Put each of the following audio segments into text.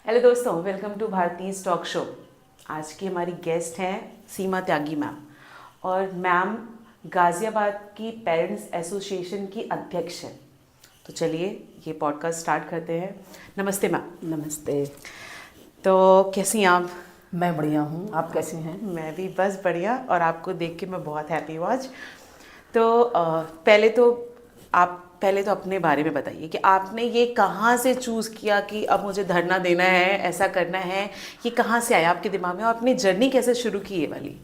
Hello दोस्तों, welcome to भारतीय talk show. आज की हमारी गेस्ट हैं सीमा त्यागी मैम, और मैम गाज़ियाबाद की पेरेंट्स एसोसिएशन की अध्यक्ष हैं। तो चलिए ये पॉडकास्ट स्टार्ट करते हैं। नमस्ते मैम। नमस्ते। तो कैसी हैं आप? मैं बढ़िया हूँ, आप कैसे हैं? मैं भी बस बढ़िया, और आपको देख के मैं बहुत हैप्पी हूँ आज। तो पहले तो अपने बारे में बताइए कि आपने ये कहाँ से चूज़ किया कि अब मुझे धरना देना है, ऐसा करना है। ये कहाँ से आया आपके दिमाग में, और अपनी जर्नी कैसे शुरू की ये वाली?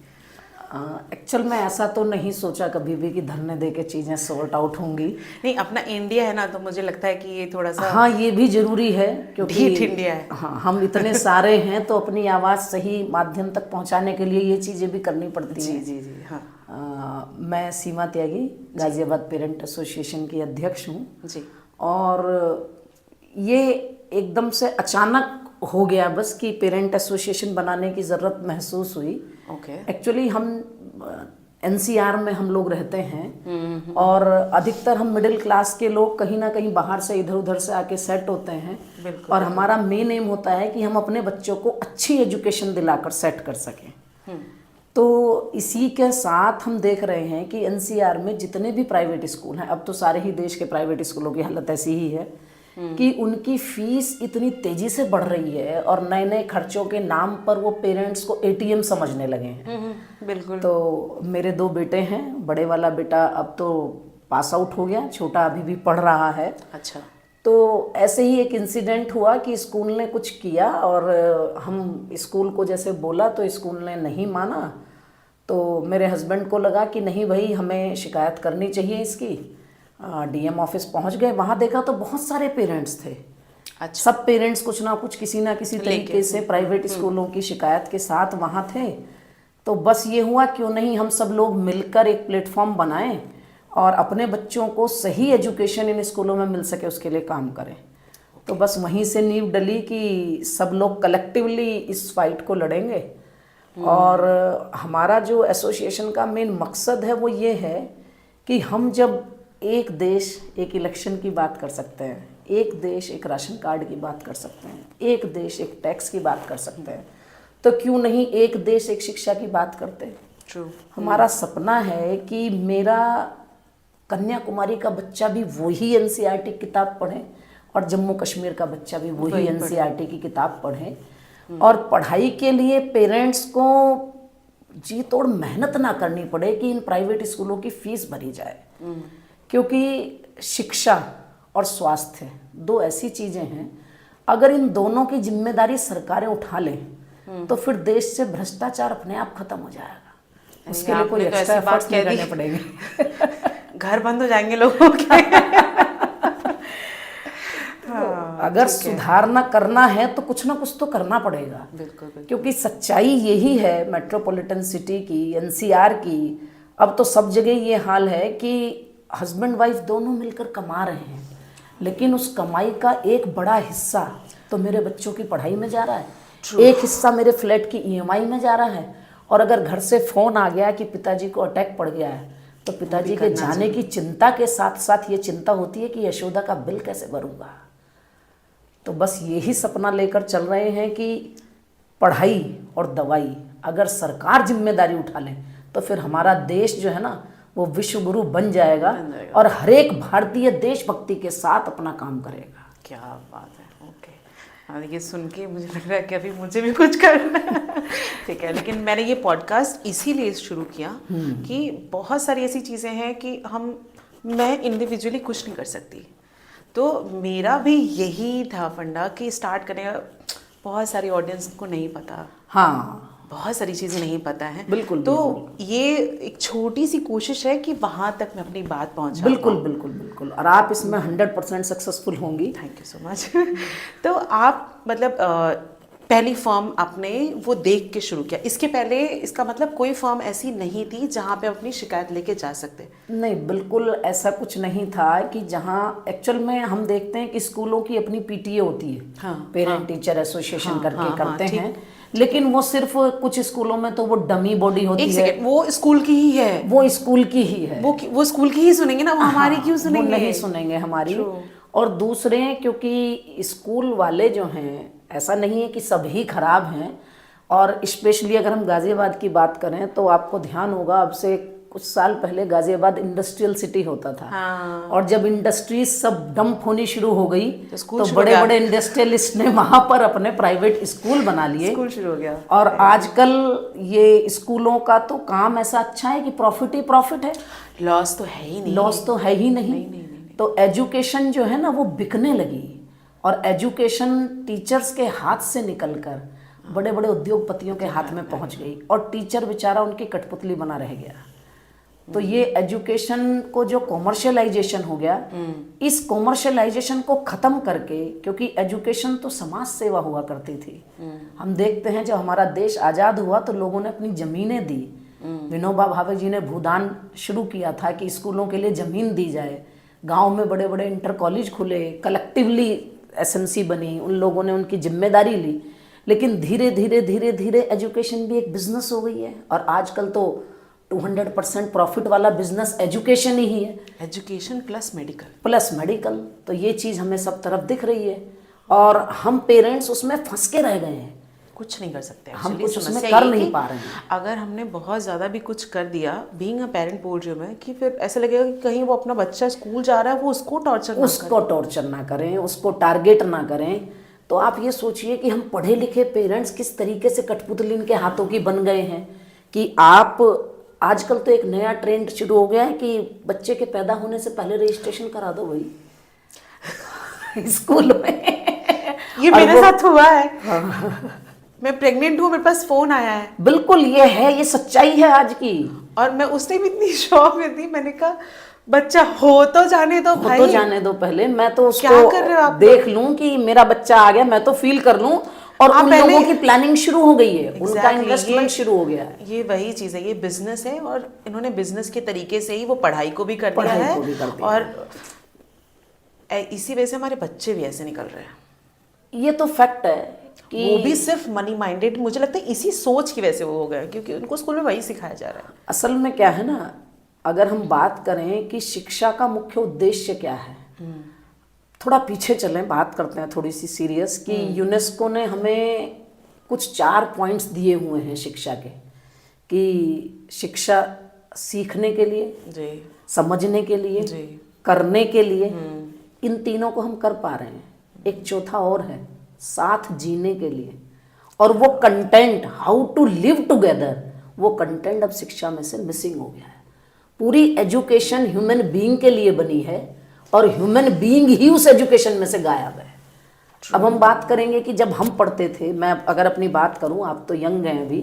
एक्चुअल में ऐसा तो नहीं सोचा कभी भी कि धरने दे के चीज़ें सॉर्ट आउट होंगी। नहीं, अपना इंडिया है ना, तो मुझे लगता है कि ये थोड़ा सा हाँ, ये भी ज़रूरी है क्योंकि ढीठ इंडिया है। हाँ, हम इतने सारे हैं तो अपनी आवाज़ सही माध्यम तक पहुँचाने के लिए ये चीज़ें भी करनी पड़ती जी हैं। जी जी। हाँ मैं सीमा त्यागी गाज़ियाबाद पेरेंट एसोसिएशन की अध्यक्ष हूँ जी। और ये एकदम से अचानक हो गया बस कि पेरेंट एसोसिएशन बनाने की ज़रूरत महसूस हुई। ओके। एक्चुअली हम एनसीआर में हम लोग रहते हैं और अधिकतर हम मिडिल क्लास के लोग कहीं ना कहीं बाहर से इधर उधर से आके सेट होते हैं। और हमारा मेन एम होता है कि हम अपने बच्चों को अच्छी एजुकेशन दिलाकर सेट कर सकें। तो इसी के साथ हम देख रहे हैं कि एनसीआर में जितने भी प्राइवेट स्कूल हैं, अब तो सारे ही देश के प्राइवेट स्कूलों की हालत ऐसी ही है कि उनकी फीस इतनी तेजी से बढ़ रही है और नए नए खर्चों के नाम पर वो पेरेंट्स को एटीएम समझने लगे हैं। बिल्कुल। तो मेरे 2 बेटे हैं, बड़े वाला बेटा अब तो पास आउट हो गया, छोटा अभी भी पढ़ रहा है। अच्छा। तो ऐसे ही एक इंसिडेंट हुआ कि स्कूल ने कुछ किया और हम स्कूल को जैसे बोला तो स्कूल ने नहीं माना। तो मेरे हस्बैंड को लगा कि नहीं भाई, हमें शिकायत करनी चाहिए इसकी। डीएम ऑफिस पहुंच गए, वहाँ देखा तो बहुत सारे पेरेंट्स थे। अच्छा। सब पेरेंट्स कुछ ना कुछ किसी ना किसी तरीके से प्राइवेट स्कूलों की शिकायत के साथ वहाँ थे। तो बस ये हुआ, क्यों नहीं हम सब लोग मिलकर एक प्लेटफॉर्म बनाएं और अपने बच्चों को सही एजुकेशन इन स्कूलों में मिल सके उसके लिए काम करें। तो बस वहीं से नींव डली कि सब लोग कलेक्टिवली इस फाइट को लड़ेंगे। और हमारा जो एसोसिएशन का मेन मकसद है वो ये है कि हम जब एक देश एक इलेक्शन की बात कर सकते हैं, एक देश एक राशन कार्ड की बात कर सकते हैं, एक देश एक टैक्स की बात कर सकते हैं, तो क्यों नहीं एक देश एक शिक्षा की बात करते हैं। ट्रू। हमारा सपना है कि मेरा कन्याकुमारी का बच्चा भी वही एनसीईआरटी किताब पढ़े और जम्मू कश्मीर का बच्चा भी वही एनसीईआरटी की किताब पढ़े। और पढ़ाई के लिए पेरेंट्स को जी तोड़ मेहनत ना करनी पड़े कि इन प्राइवेट स्कूलों की फीस भरी जाए। क्योंकि शिक्षा और स्वास्थ्य 2 ऐसी चीज़ें हैं, अगर इन दोनों की जिम्मेदारी सरकारें उठा लें तो फिर देश से भ्रष्टाचार अपने आप खत्म हो जाएगा। उसके लिए कोई एक्स्ट्रा एफर्ट्स नहीं करने पड़ेंगे। घर बंद हो जाएंगे लोगों के। अगर सुधार ना करना है तो कुछ ना कुछ तो करना पड़ेगा। बिल्कुल। क्योंकि सच्चाई यही है मेट्रोपॉलिटन सिटी की, एनसीआर की। अब तो सब जगह ये हाल है कि हस्बैंड वाइफ दोनों मिलकर कमा रहे हैं, लेकिन उस कमाई का एक बड़ा हिस्सा तो मेरे बच्चों की पढ़ाई में जा रहा है। एक हिस्सा मेरे फ्लैट की ईएमआई में जा रहा है। और अगर घर से फोन आ गया कि पिताजी को अटैक पड़ गया है तो पिताजी के जाने की चिंता के साथ साथ ये चिंता होती है कि यशोदा का बिल कैसे भरूंगा। तो बस यही सपना लेकर चल रहे हैं कि पढ़ाई और दवाई अगर सरकार जिम्मेदारी उठा ले तो फिर हमारा देश जो है ना वो विश्व गुरु बन जाएगा और हर एक भारतीय देशभक्ति के साथ अपना काम करेगा। क्या बात है। ओके, ये सुन के मुझे लग रहा है कि अभी मुझे भी कुछ करना है। ठीक है, लेकिन मैंने ये पॉडकास्ट इसीलिए शुरू किया कि बहुत सारी ऐसी चीज़ें हैं कि मैं इंडिविजुअली कुछ नहीं कर सकती। तो मेरा भी यही था फंडा कि स्टार्ट करें। बहुत सारी ऑडियंस को नहीं पता। हाँ, बहुत सारी चीज़ें नहीं पता है। बिल्कुल। तो ये एक छोटी सी कोशिश है कि वहाँ तक मैं अपनी बात पहुँचा। बिल्कुल। और आप इसमें 100% सक्सेसफुल होंगी। Thank you so much. तो आप मतलब पहली फर्म आपने वो देख के शुरू किया, इसके पहले इसका मतलब कोई फर्म ऐसी नहीं थी जहाँ पे अपनी शिकायत लेके जा सकते? नहीं, बिल्कुल ऐसा कुछ नहीं था कि जहाँ एक्चुअल में हम देखते हैं कि स्कूलों की अपनी पीटीए होती है, पेरेंट टीचर एसोसिएशन करके करते हैं। लेकिन वो सिर्फ कुछ स्कूलों में तो वो डमी बॉडी होती है। वो स्कूल की ही है। वो स्कूल की ही है। वो स्कूल की ही सुनेंगे ना, वो हमारी क्यों सुनेंगे? वो नहीं सुनेंगे हमारी। और दूसरे, क्योंकि स्कूल वाले जो हैं ऐसा नहीं है कि सभी खराब हैं। और स्पेशली अगर हम गाज़ियाबाद की बात करें तो आपको ध्यान होगा, अब से कुछ साल पहले गाज़ियाबाद इंडस्ट्रियल सिटी होता था। हाँ। और जब इंडस्ट्रीज सब डंप होनी शुरू हो गई स्कूल तो शुरू हो बड़े गया। बड़े इंडस्ट्रियलिस्ट ने वहाँ पर अपने प्राइवेट स्कूल बना लिए। स्कूल शुरू हो गया। और आजकल ये स्कूलों का तो काम ऐसा अच्छा है कि प्रॉफिट ही प्रॉफिट है, लॉस तो है ही नहीं। लॉस तो है ही नहीं। तो एजुकेशन जो है ना वो बिकने लगी, और एजुकेशन टीचर्स के हाथ से निकलकर बड़े बड़े उद्योगपतियों के हाथ में पहुंच गई, और टीचर बेचारा उनकी कठपुतली बना रह गया। तो ये एजुकेशन को जो कॉमर्शियलाइजेशन हो गया, इस कॉमर्शियलाइजेशन को खत्म करके, क्योंकि एजुकेशन तो समाज सेवा हुआ करती थी। हम देखते हैं जब हमारा देश आज़ाद हुआ तो लोगों ने अपनी ज़मीनें दी। विनोबा भावे जी ने भूदान शुरू किया था कि स्कूलों के लिए ज़मीन दी जाए। गांव में बड़े बड़े इंटर कॉलेज खुले, कलेक्टिवली एसएमसी बनी, उन लोगों ने उनकी जिम्मेदारी ली। लेकिन धीरे धीरे धीरे धीरे एजुकेशन भी एक बिजनेस हो गई है, और आजकल तो 200% प्रॉफिट वाला बिजनेस एजुकेशन ही है। Education plus medical. Plus medical, तो ये चीज़ हमें सब तरफ दिख रही है, और हम पेरेंट्स उसमें फंस के रह गए हैं। कुछ नहीं कर सकते, हम Actually, कुछ उसमें समस्या कर ये नहीं कि पा रहे हैं। अगर हमने बहुत ज़्यादा भी कुछ कर दिया, बीइंग अ पेरेंट बोल रही हूँ मैं, कि फिर ऐसा लगेगा कि कहीं वो अपना बच्चा स्कूल जा रहा है, वो उसको टॉर्चर ना करें, उसको टारगेट ना करें। तो आप ये सोचिए कि हम पढ़े लिखे पेरेंट्स किस तरीके से कठपुतली इनके हाथों की बन गए हैं कि आप, आजकल तो एक नया ट्रेंड शुरू हो गया है कि बच्चे के पैदा होने से पहले रजिस्ट्रेशन करा दो भाई स्कूल में। ये मेरे साथ हुआ है। मैं प्रेग्नेंट हूँ, मेरे पास फोन आया है। बिल्कुल, ये है, ये सच्चाई है आज की। और मैं उस टाइम इतनी शॉक में थी, मैंने कहा बच्चा हो तो जाने दो भाई, तो जाने दो पहले, मैं तो उसको क्या कर रहे हो आप देख लूं कि मेरा बच्चा आ गया, मैं तो फील कर लूं। और उन लोगों की प्लानिंग शुरू हो गई है, उनका इन्वेस्टमेंट शुरू हो गया है। ये वही चीज़ है, ये बिजनेस है, और इन्होंने बिजनेस के तरीके से ही वो पढ़ाई को भी कर दिया है, और इसी वजह से हमारे बच्चे भी ऐसे निकल रहे हैं। ये तो फैक्ट है कि वो भी सिर्फ मनी माइंडेड, मुझे लगता है इसी सोच की वजह से वो हो गया, क्योंकि उनको स्कूल में वही सिखाया जा रहा है। असल में क्या है ना, अगर हम बात करें कि शिक्षा का मुख्य उद्देश्य क्या है, थोड़ा पीछे चलें, बात करते हैं थोड़ी सी सीरियस, कि यूनेस्को ने हमें कुछ 4 पॉइंट्स दिए हुए हैं शिक्षा के, कि शिक्षा सीखने के लिए जी, समझने के लिए जी, करने के लिए, इन तीनों को हम कर पा रहे हैं। एक चौथा और है, साथ जीने के लिए, और वो content, how to live together, वो कंटेंट अब शिक्षा में से मिसिंग हो गया है। पूरी एजुकेशन ह्यूमन बीइंग के लिए बनी है, और ह्यूमन बीइंग ही उस एजुकेशन में से गायब है। अब हम बात करेंगे कि जब हम पढ़ते थे, मैं अगर अपनी बात करूं, आप तो यंग हैं अभी,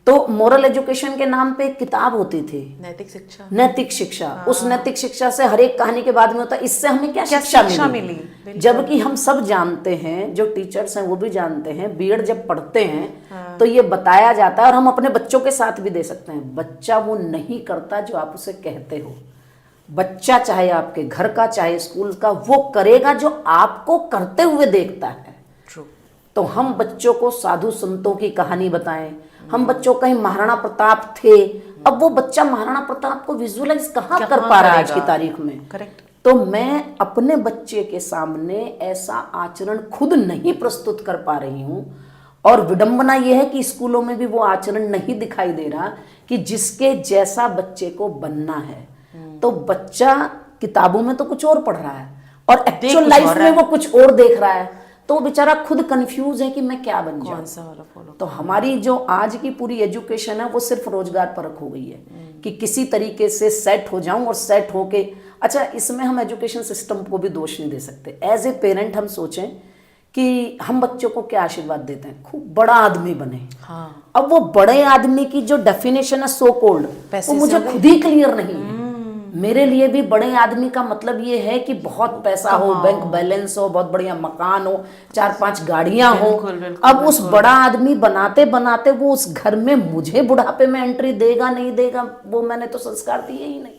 तो मोरल एजुकेशन के नाम पे एक किताब होती थी, नैतिक शिक्षा। नैतिक शिक्षा। उस नैतिक शिक्षा से हर एक कहानी के बाद में होता है इससे हमें क्या शिक्षा मिली। जबकि हम सब जानते हैं, जो टीचर्स हैं वो भी जानते हैं, बीएड जब पढ़ते हैं तो ये बताया जाता है, और हम अपने बच्चों के साथ भी दे सकते हैं, बच्चा वो नहीं करता जो आप उसे कहते हो। बच्चा चाहे आपके घर का चाहे स्कूल का, वो करेगा जो आपको करते हुए देखता है। True. तो हम बच्चों को साधु संतों की कहानी बताएं, हम बच्चों कहीं महाराणा प्रताप थे, अब वो बच्चा महाराणा प्रताप को विजुअलाइज कहाँ कर पा रहा है आज की तारीख में। करेक्ट। तो मैं अपने बच्चे के सामने ऐसा आचरण खुद नहीं प्रस्तुत कर पा रही हूँ, और विडंबना यह है कि स्कूलों में भी वो आचरण नहीं दिखाई दे रहा कि जिसके जैसा बच्चे को बनना है। तो बच्चा किताबों में तो कुछ और पढ़ रहा है, और एक्चुअल लाइफ में वो कुछ और देख रहा है, तो वो बेचारा खुद कंफ्यूज है कि मैं क्या बन जाऊं। कौन सा वाला फॉलो। तो हमारी जो आज की पूरी एजुकेशन है वो सिर्फ रोजगार परक हो गई है, कि किसी तरीके से सेट हो जाऊं, और सेट होके, अच्छा इसमें हम एजुकेशन सिस्टम को भी दोष नहीं दे सकते। एज ए पेरेंट हम सोचें कि हम बच्चों को क्या आशीर्वाद देते हैं, खूब बड़ा आदमी बने। हाँ। अब वो बड़े आदमी की जो डेफिनेशन है सो कॉल्ड, वो मुझे खुद ही क्लियर नहीं है। मेरे लिए भी बड़े आदमी का मतलब ये है कि बहुत पैसा हो, बैंक बैलेंस हो, बहुत बढ़िया मकान हो, 4-5 गाड़ियां हो। अब उस बड़ा आदमी बनाते बनाते वो उस घर में मुझे बुढ़ापे में एंट्री देगा नहीं देगा, वो मैंने तो संस्कार दिए ही नहीं।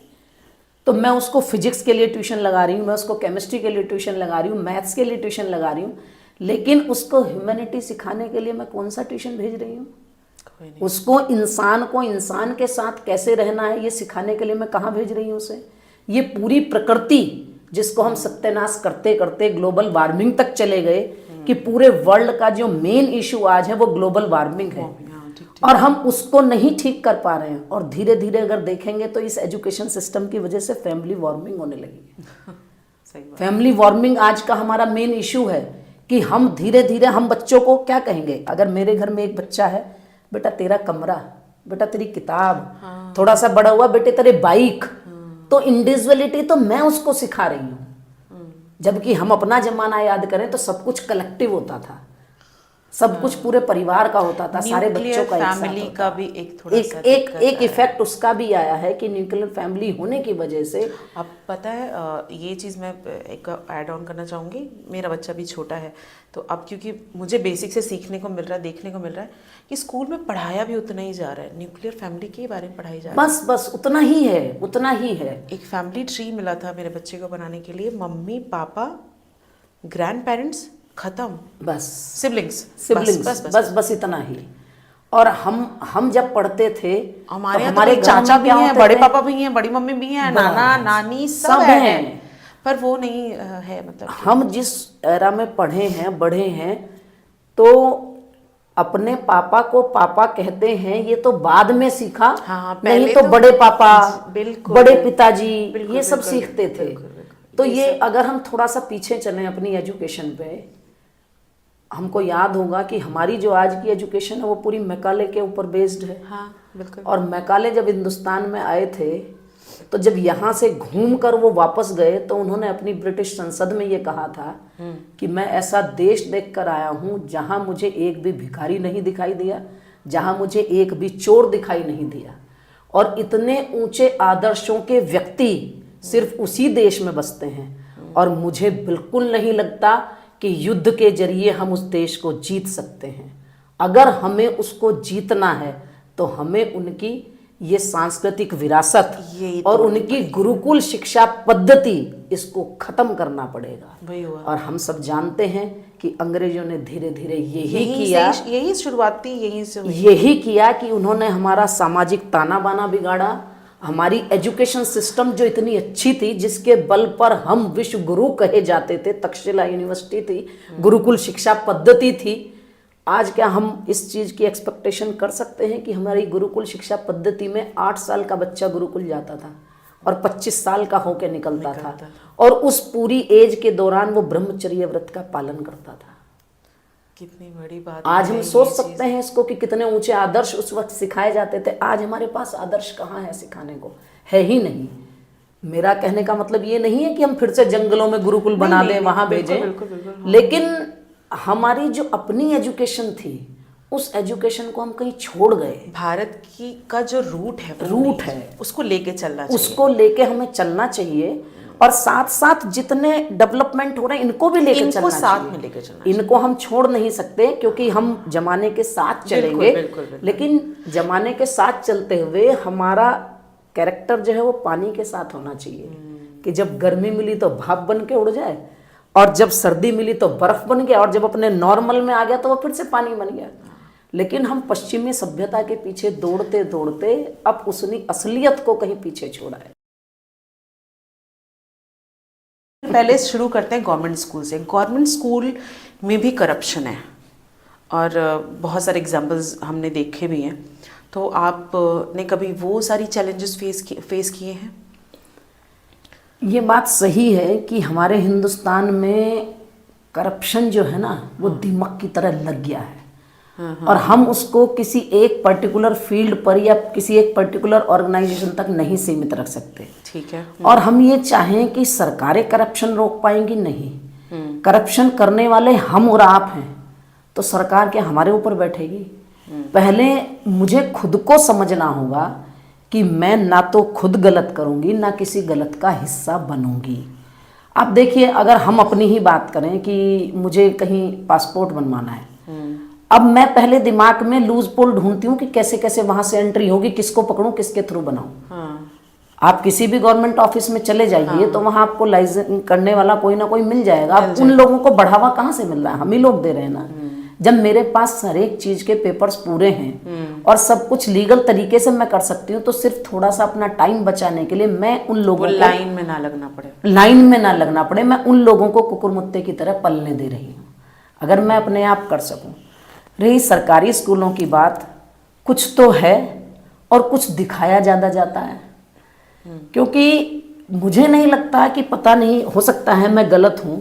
तो मैं उसको फिजिक्स के लिए ट्यूशन लगा रही हूँ, मैं उसको केमिस्ट्री के लिए ट्यूशन लगा रही हूँ, मैथ्स के लिए ट्यूशन लगा रही हूँ, लेकिन उसको ह्यूमैनिटी सिखाने के लिए मैं कौन सा ट्यूशन भेज रही हूँ? उसको इंसान को इंसान के साथ कैसे रहना है ये सिखाने के लिए मैं कहाँ भेज रही हूँ उसे? ये पूरी प्रकृति जिसको हम सत्यानाश करते करते ग्लोबल वार्मिंग तक चले गए, कि पूरे वर्ल्ड का जो मेन इशू आज है वो ग्लोबल वार्मिंग है, हाँ, ठीक। और हम उसको नहीं ठीक कर पा रहे हैं। और धीरे धीरे अगर देखेंगे तो इस एजुकेशन सिस्टम की वजह से फैमिली वार्मिंग होने लगी है। सही बात। फैमिली वार्मिंग आज का हमारा मेन इशू है कि हम धीरे धीरे हम बच्चों को क्या कहेंगे, अगर मेरे घर में एक बच्चा है, बेटा तेरा कमरा, बेटा तेरी किताब, थोड़ा सा बड़ा हुआ बेटे तेरे बाइक, तो इंडिविजुअलिटी तो मैं उसको सिखा रही हूँ। जबकि हम अपना जमाना याद करें तो सब कुछ कलेक्टिव होता था, सब कुछ पूरे परिवार का होता था, सारे बच्चों का एक साथ फैमिली होता का था। भी एक थोड़ा सा एक इफेक्ट उसका भी आया है कि न्यूक्लियर फैमिली होने की वजह से। अब पता है ये चीज़ मैं एक ऐड ऑन करना चाहूँगी। मेरा बच्चा भी छोटा है, तो अब क्योंकि मुझे बेसिक से सीखने को मिल रहा है, देखने को मिल रहा है कि स्कूल में पढ़ाया भी उतना ही जा रहा है, न्यूक्लियर फैमिली के बारे में पढ़ाई जा रही है। बस उतना ही है, उतना ही है। एक फैमिली ट्री मिला था मेरे बच्चे को बनाने के लिए, मम्मी पापा ग्रैंड पेरेंट्स खत्म, बस सिबलिंग्स बस इतना ही। और हम जब पढ़ते थे हमारे तो यहाँ तो चाचा भी हैं, बड़े पापा भी हैं, बड़ी मम्मी भी हैं, नाना नानी सब हैं, पर वो नहीं है। मतलब हम जिस एरा में पढ़े हैं बढ़े हैं, तो अपने पापा को पापा कहते हैं ये तो बाद में सीखा। हाँ, नहीं तो बड़े पापा, बिल्कुल, बड़े पिताजी, बिल्कुल, ये सब बिल्कुल, सीखते थे। बिल्कुल। तो ये अगर हम थोड़ा सा पीछे चलें अपनी एजुकेशन पे, हमको याद होगा कि हमारी जो आज की एजुकेशन है वो पूरी मैकाले के ऊपर बेस्ड है। हाँ, बिल्कुल। और मैकाले जब हिंदुस्तान में आए थे तो जब यहाँ से घूम कर वो वापस गए तो उन्होंने अपनी ब्रिटिश संसद में ये कहा था कि मैं ऐसा देश देख कर आया हूँ जहाँ मुझे एक भी भिखारी नहीं दिखाई दिया, जहाँ मुझे एक भी चोर दिखाई नहीं दिया, और इतने ऊंचे आदर्शों के व्यक्ति सिर्फ उसी देश में बसते हैं। और मुझे बिल्कुल नहीं लगता कि युद्ध के जरिए हम उस देश को जीत सकते हैं। अगर हमें उसको जीतना है तो हमें उनकी ये सांस्कृतिक विरासत और उनकी गुरुकुल शिक्षा पद्धति इसको खत्म करना पड़ेगा। वही हुआ। और हम सब जानते हैं कि अंग्रेजों ने धीरे धीरे यही शुरुआत थी, यही किया कि उन्होंने हमारा सामाजिक ताना बाना बिगाड़ा, हमारी एजुकेशन सिस्टम जो इतनी अच्छी थी, जिसके बल पर हम विश्व गुरु कहे जाते थे, तक्षशिला यूनिवर्सिटी थी, गुरुकुल शिक्षा पद्धति थी। आज क्या हम इस चीज़ की एक्सपेक्टेशन कर सकते हैं कि हमारी गुरुकुल शिक्षा पद्धति में 8 साल का बच्चा गुरुकुल जाता था और 25 साल का होकर निकलता था, और उस पूरी एज के दौरान वो ब्रह्मचर्य व्रत का पालन करता था। कितनी बड़ी बात। आज हम सोच सकते हैं इसको कि कितने ऊंचे आदर्श उस वक्त सिखाए जाते थे। आज हमारे पास आदर्श कहाँ है सिखाने को, है ही नहीं। मेरा कहने का मतलब ये नहीं है कि हम फिर से जंगलों में गुरुकुल बना दें, वहां भेजें, लेकिन हमारी जो अपनी एजुकेशन थी उस एजुकेशन को हम कहीं छोड़ गए। भारत की का जो रूट है उसको लेके चलना चाहिए, उसको लेके हमें चलना चाहिए। और साथ साथ जितने डेवलपमेंट हो रहे हैं इनको भी लेके चलना चाहिए, साथ में लेके चलना। इनको हम छोड़ नहीं सकते क्योंकि हम जमाने के साथ चलेंगे। बिल्कुल। लेकिन जमाने के साथ चलते हुए हमारा कैरेक्टर जो है वो पानी के साथ होना चाहिए कि जब गर्मी मिली तो भाप बन के उड़ जाए, और जब सर्दी मिली तो बर्फ बन गया, और जब अपने नॉर्मल में आ गया तो वो फिर से पानी बन गया। लेकिन हम पश्चिमी सभ्यता के पीछे दौड़ते दौड़ते अब उसने असलियत को कहीं पीछे छोड़ा है। पहले शुरू करते हैं गवर्नमेंट स्कूल से। गवर्नमेंट स्कूल में भी करप्शन है और बहुत सारे एग्जाम्पल्स हमने देखे भी हैं। तो आपने कभी वो सारी चैलेंजेस फेस किए हैं? ये बात सही है कि हमारे हिंदुस्तान में करप्शन जो है ना वो दीमक की तरह लग गया है। और हम उसको किसी एक पर्टिकुलर फील्ड पर या किसी एक पर्टिकुलर ऑर्गेनाइजेशन तक नहीं सीमित रख सकते। ठीक है। और हम ये चाहें कि सरकारें करप्शन रोक पाएंगी, नहीं। करप्शन करने वाले हम और आप हैं, तो सरकार क्या हमारे ऊपर बैठेगी? पहले मुझे खुद को समझना होगा कि मैं ना तो खुद गलत करूंगी ना किसी गलत का हिस्सा बनूंगी। आप देखिए, अगर हम अपनी ही बात करें कि मुझे कहीं पासपोर्ट बनवाना है, अब मैं पहले दिमाग में लूज पोल ढूंढती हूँ कि कैसे कैसे वहां से एंट्री होगी, किसको पकड़ूं, किसके थ्रू बनाऊं। आप किसी भी गवर्नमेंट ऑफिस में चले जाइए तो वहां आपको लाइसेंस करने वाला कोई ना कोई मिल जाएगा। अब उन लोगों को बढ़ावा कहाँ से मिल रहा है? हम ही लोग दे रहे हैं ना। जब मेरे पास हर एक चीज के पेपर्स पूरे हैं और सब कुछ लीगल तरीके से मैं कर सकती हूँ, तो सिर्फ थोड़ा सा अपना टाइम बचाने के लिए मैं उन लोगों को लाइन में ना लगना पड़े, मैं उन लोगों को कुकुरमुत्ते की तरह पलने दे रही हूँ। अगर मैं अपने आप कर सकूं। रही सरकारी स्कूलों की बात, कुछ तो है और कुछ दिखाया ज़्यादा जाता है, क्योंकि मुझे नहीं लगता कि, पता नहीं, हो सकता है मैं गलत हूँ,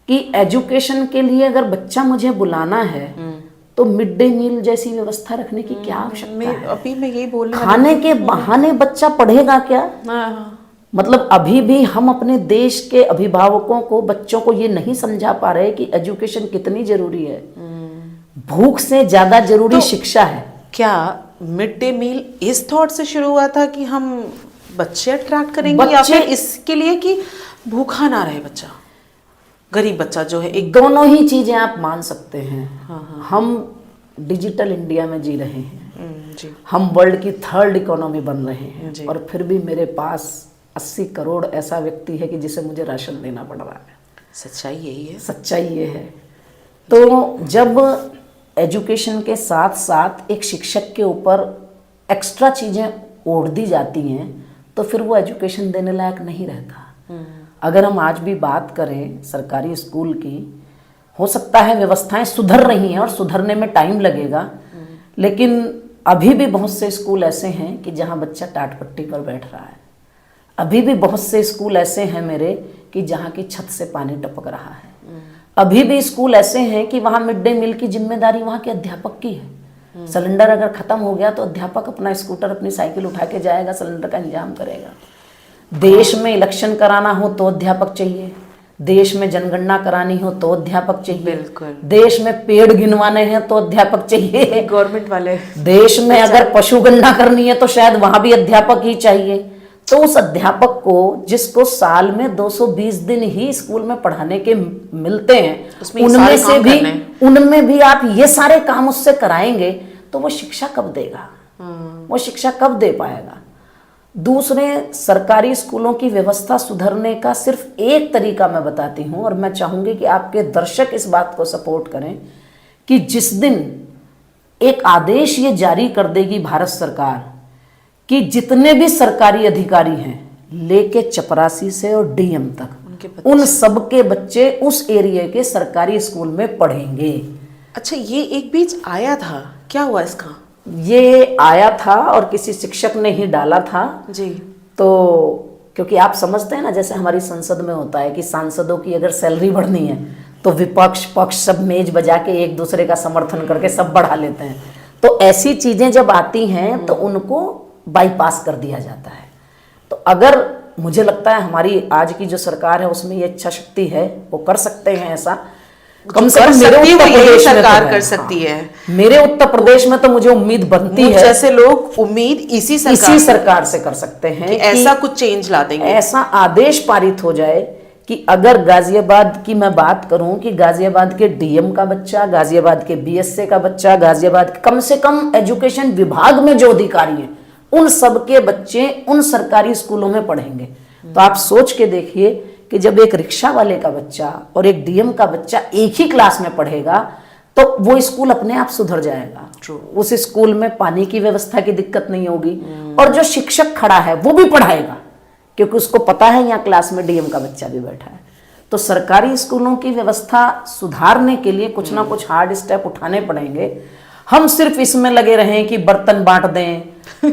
कि एजुकेशन के लिए अगर बच्चा मुझे बुलाना है तो मिड डे मील जैसी व्यवस्था रखने की क्या आवश्यकता है? अभी मैं यही बोलने खाने के बहाने बच्चा पढ़ेगा क्या? मतलब अभी भी हम अपने देश के अभिभावकों को, बच्चों को ये नहीं समझा पा रहे कि एजुकेशन कितनी जरूरी है। भूख से ज्यादा जरूरी शिक्षा है। क्या मिड डे मील इस थॉट से शुरू हुआ था कि हम बच्चे अट्रैक्ट करेंगे, या फिर इसके लिए कि भूखा ना रहे बच्चा, गरीब बच्चा जो है? एक दोनों ही चीजें आप मान सकते हैं। हम डिजिटल इंडिया में जी रहे हैं, जी। हम वर्ल्ड की 3rd इकोनॉमी बन रहे हैं, और फिर भी मेरे पास 80 करोड़ ऐसा व्यक्ति है कि जिसे मुझे राशन देना पड़ रहा है। सच्चाई यही है। सच्चाई ये है। तो जब एजुकेशन के साथ साथ एक शिक्षक के ऊपर एक्स्ट्रा चीजें ओढ़ दी जाती हैं तो फिर वो एजुकेशन देने लायक नहीं रहता। अगर हम आज भी बात करें सरकारी स्कूल की, हो सकता है व्यवस्थाएं सुधर रही हैं और सुधरने में टाइम लगेगा, लेकिन अभी भी बहुत से स्कूल ऐसे हैं कि जहां बच्चा टाट पट्टी पर बैठ रहा है। अभी भी बहुत से स्कूल ऐसे हैं मेरे कि जहाँ की छत से पानी टपक रहा है। अभी भी स्कूल ऐसे हैं कि वहाँ मिड डे मील की जिम्मेदारी वहाँ के अध्यापक की है। सिलेंडर अगर खत्म हो गया तो अध्यापक अपना स्कूटर, अपनी साइकिल उठा के जाएगा, सिलेंडर का इंतजाम करेगा। देश में इलेक्शन कराना हो तो अध्यापक चाहिए, देश में जनगणना करानी हो तो अध्यापक चाहिए, बिल्कुल। देश में पेड़ गिनवाने हैं तो अध्यापक चाहिए, गवर्नमेंट वाले। देश में अगर पशुगणना करनी है तो शायद वहां भी अध्यापक ही चाहिए। तो उस अध्यापक को, जिसको साल में 220 दिन ही स्कूल में पढ़ाने के मिलते हैं, उनमें भी आप ये सारे काम उससे कराएंगे तो वो शिक्षा कब देगा? वो शिक्षा कब दे पाएगा? दूसरे, सरकारी स्कूलों की व्यवस्था सुधरने का सिर्फ एक तरीका मैं बताती हूँ, और मैं चाहूंगी कि आपके दर्शक इस बात को सपोर्ट करें, कि जिस दिन एक आदेश ये जारी कर देगी भारत सरकार कि जितने भी सरकारी अधिकारी हैं, लेके चपरासी से और डीएम तक, उन सब के बच्चे उस एरिया के सरकारी स्कूल में पढ़ेंगे। अच्छा, ये एक बीच आया था, क्या हुआ इसका? ये आया था और किसी शिक्षक ने ही डाला था जी। तो क्योंकि आप समझते हैं ना, जैसे हमारी संसद में होता है कि सांसदों की अगर सैलरी बढ़नी है तो विपक्ष पक्ष सब मेज बजा के एक दूसरे का समर्थन करके सब बढ़ा लेते हैं। तो ऐसी चीजें जब आती हैं तो उनको बाईपास कर दिया जाता है। तो अगर, मुझे लगता है हमारी आज की जो सरकार है उसमें ये इच्छा शक्ति है, वो कर सकते हैं ऐसा। कम से कम मेरे उत्तर प्रदेश सरकार कर सकती है। मेरे उत्तर प्रदेश में तो मुझे उम्मीद बनती है, जैसे लोग उम्मीद इसी सरकार से कर सकते हैं कि ऐसा कुछ चेंज ला देंगे, ऐसा आदेश पारित हो जाए कि अगर गाजियाबाद की मैं बात करूं कि गाजियाबाद के डीएम का बच्चा, गाजियाबाद के बीएसए का बच्चा, गाजियाबाद के कम से कम एजुकेशन विभाग में जो अधिकारी हैं, उन सबके बच्चे उन सरकारी स्कूलों में पढ़ेंगे। तो आप सोच के देखिए कि जब एक रिक्शा वाले का बच्चा और एक डीएम का बच्चा एक ही क्लास में पढ़ेगा तो वो स्कूल अपने आप सुधर जाएगा। उस स्कूल में पानी की व्यवस्था की दिक्कत नहीं होगी, और जो शिक्षक खड़ा है वो भी पढ़ाएगा क्योंकि उसको पता है यहाँ क्लास में डीएम का बच्चा भी बैठा है। तो सरकारी स्कूलों की व्यवस्था सुधारने के लिए कुछ ना कुछ हार्ड स्टेप उठाने पड़ेंगे। हम सिर्फ इसमें लगे रहें कि बर्तन बांट दें,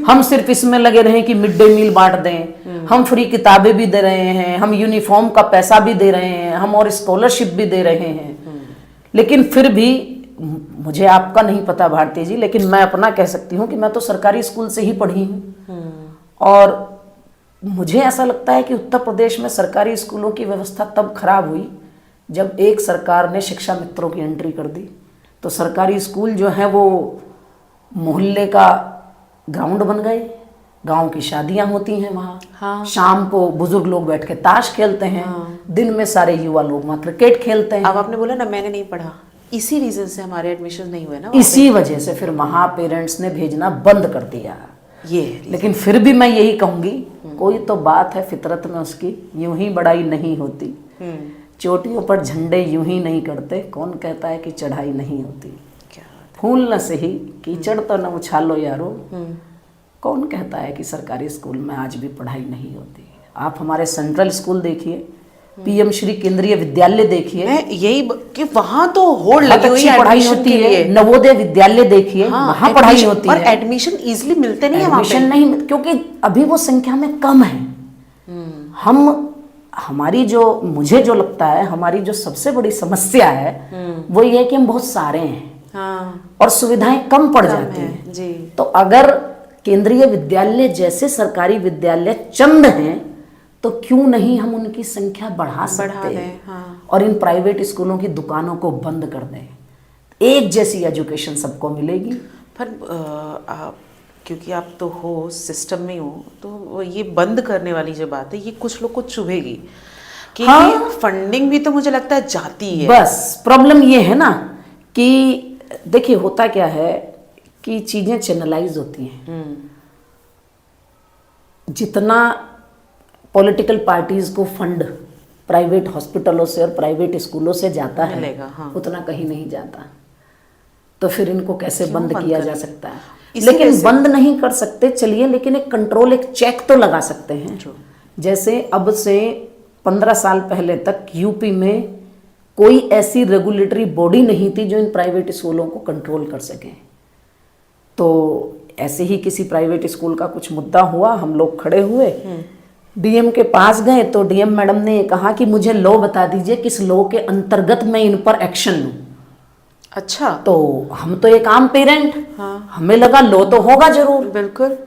हम सिर्फ इसमें लगे रहें कि मिड डे मील बांट दें, हम फ्री किताबें भी दे रहे हैं, हम यूनिफॉर्म का पैसा भी दे रहे हैं, हम और स्कॉलरशिप भी दे रहे हैं, लेकिन फिर भी, मुझे आपका नहीं पता भारती जी, लेकिन मैं अपना कह सकती हूँ कि मैं तो सरकारी स्कूल से ही पढ़ी हूँ, और मुझे ऐसा लगता है कि उत्तर प्रदेश में सरकारी स्कूलों की व्यवस्था तब खराब हुई जब एक सरकार ने शिक्षा मित्रों की एंट्री कर दी। तो सरकारी स्कूल जो है वो मोहल्ले का ग्राउंड बन गए, गांव की शादियां होती हैं वहाँ। हाँ। शाम को बुजुर्ग लोग बैठ के ताश खेलते हैं। हाँ। दिन में सारे युवा लोग वहाँ क्रिकेट खेलते हैं। अब आपने बोला ना मैंने नहीं पढ़ा, इसी रीजन से हमारे एडमिशन नहीं हुए ना, इसी वजह से फिर वहाँ पेरेंट्स ने भेजना बंद कर दिया ये। लेकिन फिर भी मैं यही कहूँगी, कोई तो बात है फितरत में उसकी, यूं ही बड़ाई नहीं होती, चोटियों पर झंडे यूं ही नहीं करते, कौन कहता है कि चढ़ाई नहीं होती, फूल न सही कीचड़ तो न उछालो यारो, कौन कहता है कि सरकारी स्कूल में आज भी पढ़ाई नहीं होती। आप हमारे सेंट्रल स्कूल देखिए, पीएम श्री केंद्रीय विद्यालय देखिए, मैं यही कि वहां तो होड़ बहुत लगी हुई अच्छी है पढ़ाई एडमिशन होती के है। लिए। नवोदय विद्यालय देखिए, हाँ, वहां पढ़ाई admission- होती और है। एडमिशन इजीली मिलते नहीं है वहां एडमिशन पे। नहीं, क्योंकि अभी वो संख्या में कम है। हम हमारी जो मुझे जो लगता है हमारी जो सबसे बड़ी समस्या है वो ये है कि हम बहुत सारे हैं हाँ, और सुविधाएं कम पड़ जाती है हैं। जी। तो अगर केंद्रीय विद्यालय जैसे सरकारी विद्यालय चंद हैं तो क्यों नहीं हम उनकी संख्या बढ़ा सकते दें, हैं, हाँ। और इन प्राइवेट स्कूलों की दुकानों को बंद कर दें। एक जैसी एजुकेशन सबको मिलेगी। पर क्योंकि आप तो हो सिस्टम में हो, तो ये बंद करने वाली जो बात है ये कुछ लोग को चुभेगी कि हाँ। फंडिंग भी तो मुझे लगता है जाती है। बस प्रॉब्लम ये है ना कि देखिए होता क्या है कि चीजें चैनलाइज होती हैं। जितना पॉलिटिकल पार्टीज को फंड प्राइवेट हॉस्पिटलों से और प्राइवेट स्कूलों से जाता है मिलेगा, हाँ। उतना कहीं नहीं जाता। तो फिर इनको कैसे क्यों बंद बंद किया करें? जा सकता है? इसी लेकिन वजह से- बंद नहीं कर सकते, चलिए, लेकिन एक कंट्रोल, एक चेक तो लगा सकते हैं। जैसे अब से 15 साल पहले तक यूपी में कोई ऐसी रेगुलेटरी बॉडी नहीं थी जो इन प्राइवेट स्कूलों को कंट्रोल कर सके। तो ऐसे ही किसी प्राइवेट स्कूल का कुछ मुद्दा हुआ, हम लोग खड़े हुए, डीएम के पास गए, तो डीएम मैडम ने ये कहा कि मुझे लॉ बता दीजिए किस लॉ के अंतर्गत मैं इन पर एक्शन लूं। अच्छा, तो हम तो एक आम पेरेंट, हाँ। हमें लगा लॉ तो होगा जरूर। बिल्कुल।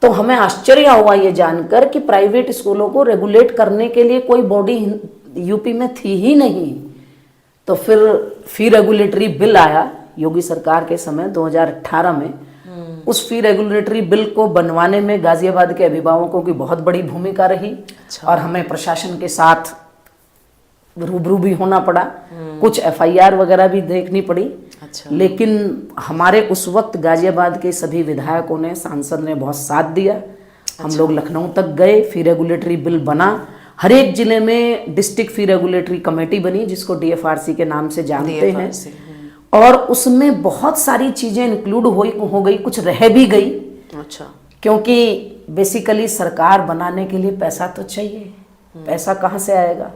तो हमें आश्चर्य हुआ ये जानकर कि प्राइवेट स्कूलों को रेगुलेट करने के लिए कोई बॉडी यूपी में थी ही नहीं। तो फिर फी रेगुलेटरी बिल आया योगी सरकार के समय 2018 में। उस फी रेगुलेटरी बिल को बनवाने में गाजियाबाद के अभिभावकों की बहुत बड़ी भूमिका रही। और हमें प्रशासन के साथ रूबरू भी होना पड़ा, कुछ एफआईआर वगैरह भी देखनी पड़ी। अच्छा। लेकिन हमारे उस वक्त गाजियाबाद के सभी विधायकों ने, सांसद ने बहुत साथ दिया। हम लोग लखनऊ तक गए, फी रेगुलेटरी बिल बना। हर एक जिले में डिस्ट्रिक्ट फी रेगुलेटरी कमेटी बनी जिसको डीएफआरसी के नाम से जानते हैं। और उसमें बहुत सारी चीजें इंक्लूड हो गई, कुछ रह भी गई। अच्छा। क्योंकि बेसिकली सरकार बनाने के लिए पैसा तो चाहिए, पैसा कहाँ से आएगा?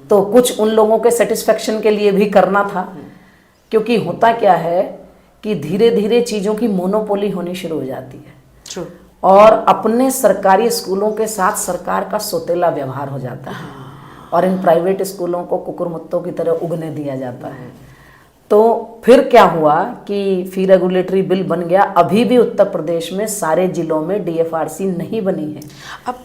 तो कुछ उन लोगों के सेटिस्फेक्शन के लिए भी करना था। क्योंकि होता क्या है कि धीरे धीरे चीज़ों की मोनोपोली होनी शुरू हो जाती है। True. और अपने सरकारी स्कूलों के साथ सरकार का सौतेला व्यवहार हो जाता है और इन प्राइवेट स्कूलों को कुकुरमुत्तों की तरह उगने दिया जाता है। तो फिर क्या हुआ कि फी रेगुलेटरी बिल बन गया। अभी भी उत्तर प्रदेश में सारे जिलों में डीएफआरसी नहीं बनी है। अब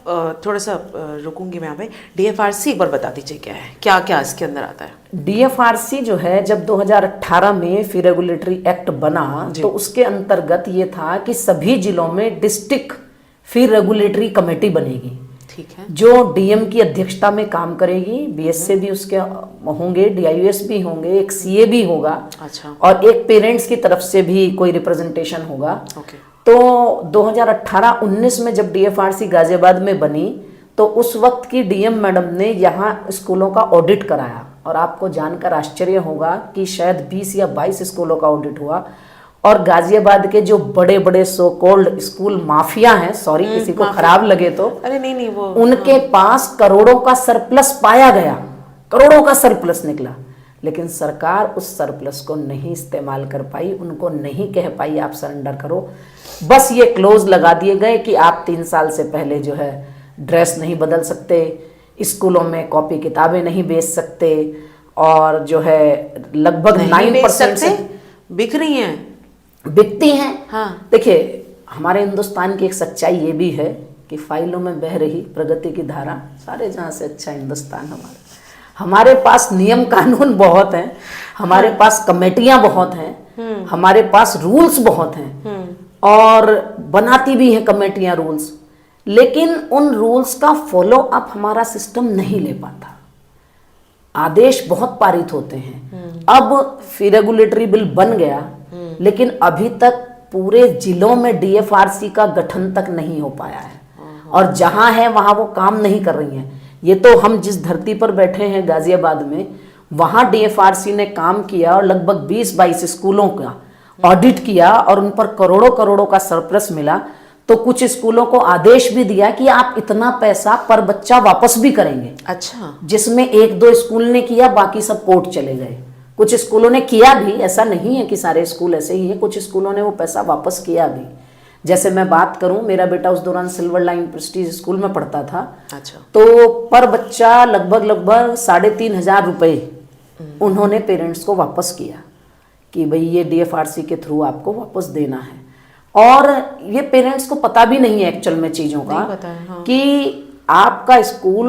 थोड़ा सा रुकूंगी मैं यहाँ पे। डीएफआरसी एक बार बता दीजिए क्या है, क्या क्या इसके अंदर आता है? डीएफआरसी जो है, जब 2018 में फी रेगुलेटरी एक्ट बना तो उसके अंतर्गत ये था कि सभी जिलों में डिस्ट्रिक्ट फी रेगुलेटरी कमेटी बनेगी। ठीक है। जो डीएम की अध्यक्षता में काम करेगी, बीएसए भी उसके होंगे, डीआईयूएस भी होंगे, एक सीए भी होगा। अच्छा। और एक पेरेंट्स की तरफ से भी कोई रिप्रेजेंटेशन होगा। ओके। तो 2018-19 में जब डीएफआरसी गाजियाबाद में बनी तो उस वक्त की डीएम मैडम ने यहाँ स्कूलों का ऑडिट कराया। और आपको जानकर आश्चर्य होगा कि शायद 20 या 22 स्कूलों का ऑडिट हुआ। और गाजियाबाद के जो बड़े बड़े सो कॉल्ड स्कूल माफिया हैं, सॉरी किसी को खराब लगे तो, अरे नहीं वो उनके पास करोड़ों का सरप्लस पाया गया, करोड़ों का सरप्लस निकला। लेकिन सरकार उस सरप्लस को नहीं इस्तेमाल कर पाई, उनको नहीं कह पाई आप सरेंडर करो। बस ये क्लोज लगा दिए गए कि आप 3 साल से पहले जो है ड्रेस नहीं बदल सकते, स्कूलों में कॉपी किताबें नहीं बेच सकते, और जो है लगभग 9% से बिक रही हैं, बिकती हैं। हाँ। देखिए हमारे हिंदुस्तान की एक सच्चाई ये भी है कि फाइलों में बह रही प्रगति की धारा, सारे जहाँ से अच्छा हिंदुस्तान हमारे पास नियम कानून बहुत हैं, हमारे पास कमेटियां बहुत हैं, हमारे पास रूल्स बहुत हैं, और बनाती भी हैं कमेटियां रूल्स। लेकिन उन रूल्स का फॉलो अप हमारा सिस्टम नहीं ले पाता। आदेश बहुत पारित होते हैं। अब फी रेगुलेटरी बिल बन गया, लेकिन अभी तक पूरे जिलों में डीएफआरसी का गठन तक नहीं हो पाया है। और जहां है वहां वो काम नहीं कर रही हैं। ये तो हम जिस धरती पर बैठे हैं गाजियाबाद में, वहां डीएफआरसी ने काम किया और लगभग 20-22 स्कूलों का ऑडिट किया और उन पर करोड़ों करोड़ों का सरप्लस मिला। तो कुछ स्कूलों को आदेश भी दिया कि आप इतना पैसा पर बच्चा वापस भी करेंगे। अच्छा। जिसमें 1-2 स्कूल ने किया, बाकी सब कोर्ट चले गए। कुछ स्कूलों ने किया भी, ऐसा नहीं है कि सारे स्कूल ऐसे ही हैं, कुछ स्कूलों ने वो पैसा वापस किया भी। जैसे मैं बात करूं, मेरा बेटा उस दौरान सिल्वर लाइन प्रेस्टीज स्कूल में पढ़ता था। अच्छा। तो पर बच्चा लगभग 3,500 रुपये उन्होंने पेरेंट्स को वापस किया कि भाई ये DFRC के थ्रू आपको वापस देना है। और ये पेरेंट्स को पता भी नहीं है एक्चुअल में चीज़ों का, नहीं पता है, हाँ। कि आपका स्कूल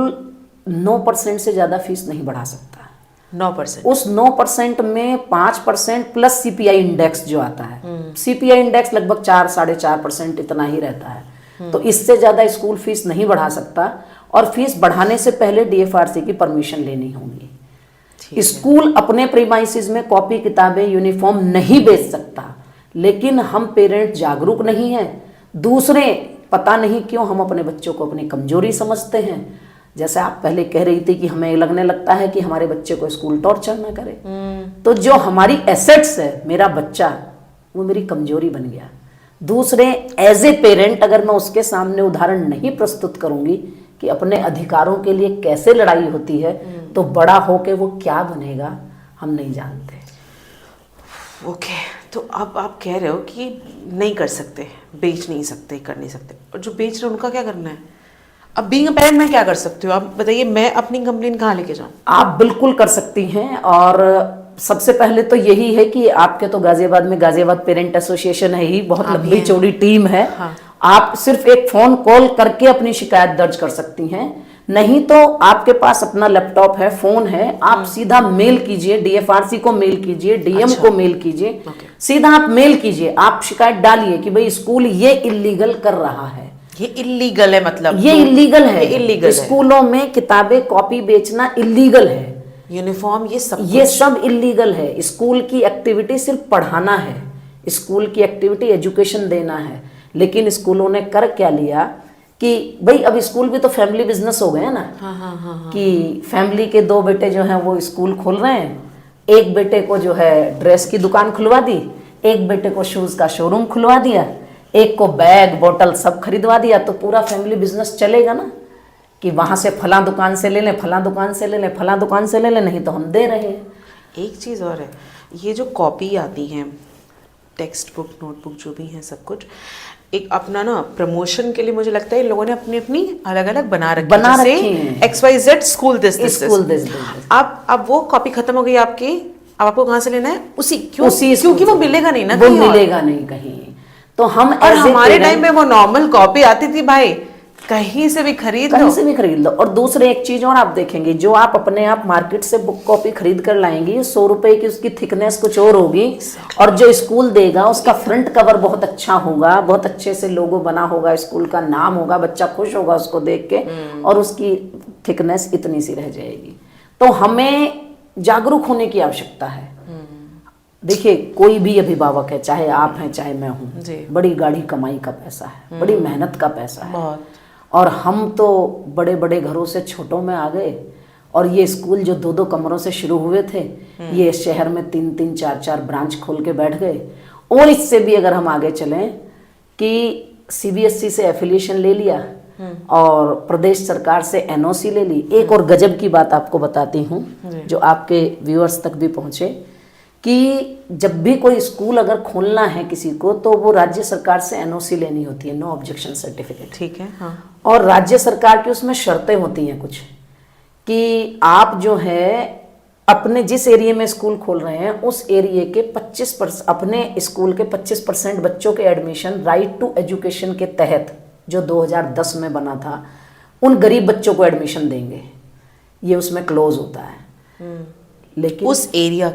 9% से ज़्यादा फीस नहीं बढ़ा सकता। 9%? उस 9% में 5% प्लस CPI इंडेक्स जो आता है, CPI इंडेक्स लगभग 4-4.5% इतना ही रहता है। तो इससे ज़्यादा स्कूल फीस नहीं बढ़ा सकता, और फीस बढ़ाने से पहले DFRC की परमिशन लेनी होगी। स्कूल अपने प्रीमाइसिस में कॉपी किताबें यूनिफॉर्म नहीं बेच सकता, लेकिन हम पेरेंट जागरूक नहीं हैं। दूसरे, पता नहीं क्यों हम अपने बच्चों को अपनी कमजोरी समझते हैं। जैसे आप पहले कह रही थी कि हमें लगने लगता है कि हमारे बच्चे को स्कूल टॉर्चर ना करे, तो जो हमारी एसेट्स है, मेरा बच्चा, वो मेरी कमजोरी बन गया। दूसरे, एज ए पेरेंट अगर मैं उसके सामने उदाहरण नहीं प्रस्तुत करूंगी कि अपने अधिकारों के लिए कैसे लड़ाई होती है, तो बड़ा होके वो क्या बनेगा हम नहीं जानते। ओके, तो अब आप कह रहे हो कि नहीं कर सकते, बेच नहीं सकते, कर नहीं सकते, और जो बेच रहे हैं उनका क्या करना है? अब बीइंग अ पेरेंट मैं क्या कर सकती हूँ? आप बताइए, मैं अपनी कंप्लेन कहाँ लेके जाऊँ? आप बिल्कुल कर सकती हैं। और सबसे पहले तो यही है कि आपके तो गाजियाबाद में गाजियाबाद पेरेंट एसोसिएशन है ही, बहुत लंबी चौड़ी टीम है। हाँ। आप सिर्फ एक फोन कॉल करके अपनी शिकायत दर्ज कर सकती हैं। नहीं तो आपके पास अपना लैपटॉप है, फोन है, आप सीधा मेल कीजिए, DFRC को मेल कीजिए, DM को मेल कीजिए, सीधा आप मेल कीजिए, आप शिकायत डालिए कि भाई स्कूल ये इलीगल कर रहा है। ये इलीगल है? मतलब ये इलीगल है, इलीगल स्कूलों में किताबें कॉपी बेचना इलीगल है, यूनिफॉर्म, ये सब इलीगल है। स्कूल की एक्टिविटी सिर्फ पढ़ाना है, स्कूल की एक्टिविटी एजुकेशन देना है। लेकिन स्कूलों ने कर क्या लिया कि भाई अब स्कूल भी तो फैमिली बिजनेस हो गए हैं ना। हाँ। कि फैमिली के 2 बेटे जो हैं वो स्कूल खोल रहे हैं, एक बेटे को जो है ड्रेस की दुकान खुलवा दी, एक बेटे को शूज का शोरूम खुलवा दिया, एक को बैग बोतल सब खरीदवा दिया, तो पूरा फैमिली बिजनेस चलेगा ना। कि वहां से फला दुकान से ले लें, फला दुकान से ले लें, फला दुकान से ले लें, नहीं तो हम दे रहे हैं। एक चीज़ और है, ये जो कॉपी आती हैं, टेक्स्ट बुक, नोटबुक, जो भी है सब कुछ, एक अपना ना प्रमोशन के लिए मुझे लगता है इन लोगों ने अपनी अपनी अलग अलग बना रखी है। XYZ school this. अब वो कॉपी खत्म हो गई आपकी, अब आपको कहाँ से लेना है? क्योंकि वो मिलेगा नहीं ना, वो मिलेगा नहीं कहीं। तो हम, और हमारे टाइम में वो नॉर्मल कॉपी आती थी भाई, कहीं से भी खरीद लो। और दूसरे एक चीज और आप देखेंगे, जो आप अपने आप मार्केट से बुक कॉपी खरीद कर लाएंगी, 100 रुपए की उसकी थिकनेस कुछ और होगी, और जो स्कूल देगा उसका फ्रंट कवर बहुत अच्छा होगा, बहुत अच्छे से लोगो बना होगा, स्कूल का नाम होगा, बच्चा खुश होगा उसको देख के, और उसकी थिकनेस इतनी सी रह जाएगी। तो हमें जागरूक होने की आवश्यकता है। देखिए, कोई भी अभिभावक है, चाहे आप हैं चाहे मैं हूँ, बड़ी गाढ़ी कमाई का पैसा है, बड़ी मेहनत का पैसा है बहुत। और हम तो बड़े बड़े घरों से छोटों में आ गए, और ये स्कूल जो 2-2 कमरों से शुरू हुए थे, ये शहर में 3-3, 4-4 ब्रांच खोल के बैठ गए। और इससे भी अगर हम आगे चलें कि CBSE से एफिलिएशन ले लिया और प्रदेश सरकार से NOC ले ली। एक और गजब की बात आपको बताती हूँ, जो आपके व्यूअर्स तक भी पहुँचे, कि जब भी कोई स्कूल अगर खोलना है किसी को, तो वो राज्य सरकार से NOC लेनी होती है, नो ऑब्जेक्शन सर्टिफिकेट। ठीक है, हाँ। और राज्य सरकार की उसमें शर्तें होती हैं कुछ, कि आप जो है अपने जिस एरिया में स्कूल खोल रहे हैं, उस एरिया के 25%, अपने स्कूल के 25% बच्चों के एडमिशन राइट टू एजुकेशन के तहत, जो 2010 में बना था, उन गरीब बच्चों को एडमिशन देंगे। ये उसमें क्लोज होता है। लेकिन उस एरिया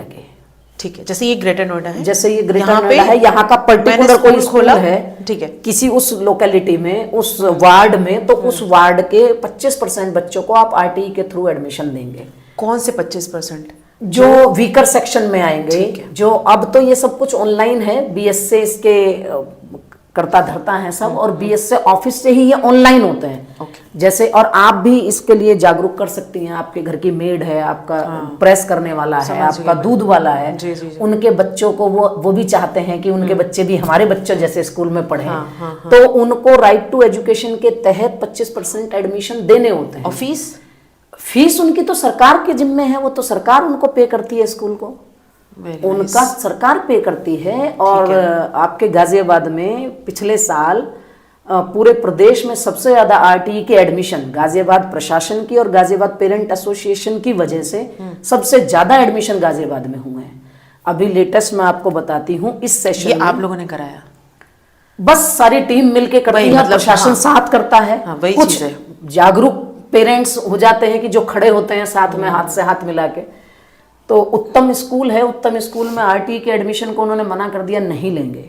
के, ठीक है, जैसे ये ग्रेटर नोएडा है, जैसे ये ग्रेटर नोएडा है, यहाँ का पर्टिकुलर कोई स्कूल है, ठीक है, किसी उस लोकेलिटी में, उस वार्ड में, तो उस वार्ड के 25% बच्चों को आप RTE के थ्रू एडमिशन देंगे। कौन से 25%? जो वीकर सेक्शन में आएंगे, जो अब तो ये सब कुछ ऑनलाइन है, BS से इसके करता धरता है सब, और बीएस से ऑफिस से ही ये ऑनलाइन होते हैं। जैसे, और आप भी इसके लिए जागरूक कर सकती हैं। आपके घर की मेड है, आपका प्रेस करने वाला है, आपका दूध वाला है, उनके बच्चों को वो भी चाहते हैं कि उनके बच्चे भी हमारे बच्चों जैसे स्कूल में पढ़े, तो उनको राइट टू एजुकेशन के तहत 25% एडमिशन देने होते हैं। और फीस उनकी तो सरकार के जिम्मे है, वो तो सरकार उनको पे करती है स्कूल को, उनका सरकार पे करती है। और आपके गाजियाबाद में पिछले साल पूरे प्रदेश में सबसे ज्यादा आरटीई के एडमिशन गाजियाबाद प्रशासन की और गाजियाबाद पेरेंट एसोसिएशन की वजह से सबसे ज्यादा एडमिशन गाजियाबाद में हुए हैं। अभी लेटेस्ट मैं आपको बताती हूँ, इस सेशन ये आप लोगों ने कराया? बस सारी टीम मिलके करती है, मतलब प्रशासन साथ करता है। कुछ जागरूक पेरेंट्स हो जाते हैं कि जो खड़े होते हैं साथ में, हाथ से हाथ मिला के। तो उत्तम स्कूल है, उत्तम स्कूल में आरटी के एडमिशन को उन्होंने मना कर दिया, नहीं लेंगे।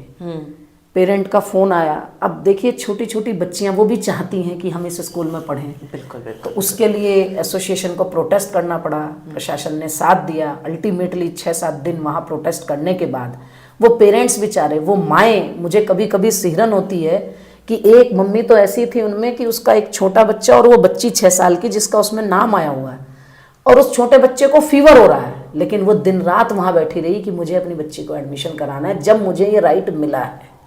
पेरेंट का फोन आया। अब देखिए, छोटी छोटी बच्चियां वो भी चाहती हैं कि हम इस स्कूल में पढ़ें। बिल्कुल बिल्कुल। तो उसके लिए एसोसिएशन को प्रोटेस्ट करना पड़ा, प्रशासन ने साथ दिया। अल्टीमेटली 6-7 दिन वहाँ प्रोटेस्ट करने के बाद वो पेरेंट्स बेचारे, वो माएँ, मुझे कभी कभी सिहरन होती है कि एक मम्मी तो ऐसी थी उनमें कि उसका एक छोटा बच्चा, और वो बच्ची 6 साल की जिसका उसमें नाम आया हुआ है, और उस छोटे बच्चे को फीवर हो रहा है, लेकिन वो दिन रात वहाँ बैठी रही कि मुझे अपनी बच्ची को एडमिशन कराना है जब मुझे ये राइट मिला है।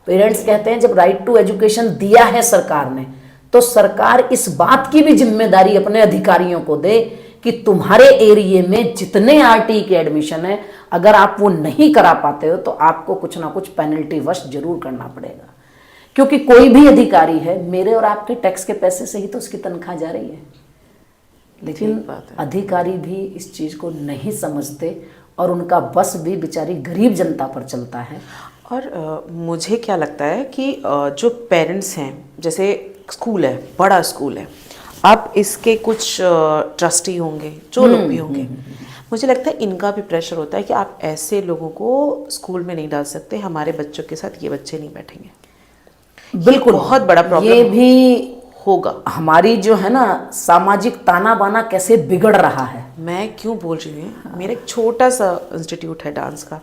पेरेंट्स कहते हैं जब राइट टू एजुकेशन दिया है सरकार ने, तो सरकार इस बात की भी जिम्मेदारी अपने अधिकारियों को दे कि तुम्हारे एरिया में जितने आरटी के एडमिशन है, अगर आप वो नहीं करा पाते हो तो आपको कुछ ना कुछ पेनल्टी वश जरूर करना पड़ेगा। क्योंकि कोई भी अधिकारी है, मेरे और आपके टैक्स के पैसे से ही तो उसकी तनख्वाह जा रही है, लेकिन अधिकारी भी इस चीज को नहीं समझते और उनका बस भी बेचारी गरीब जनता पर चलता है। और मुझे क्या लगता है कि जो पेरेंट्स हैं, जैसे स्कूल है, बड़ा स्कूल है, अब इसके कुछ ट्रस्टी होंगे, जो लोग भी होंगे, मुझे लगता है इनका भी प्रेशर होता है कि आप ऐसे लोगों को स्कूल में नहीं डाल सकते, हमारे बच्चों के साथ ये बच्चे नहीं बैठेंगे। बिल्कुल, बहुत बड़ा प्रॉब्लम ये भी होगा। हमारी जो है ना सामाजिक ताना बाना कैसे बिगड़ रहा है। मैं क्यों बोल रही हूँ, मेरा एक छोटा सा इंस्टीट्यूट है डांस का,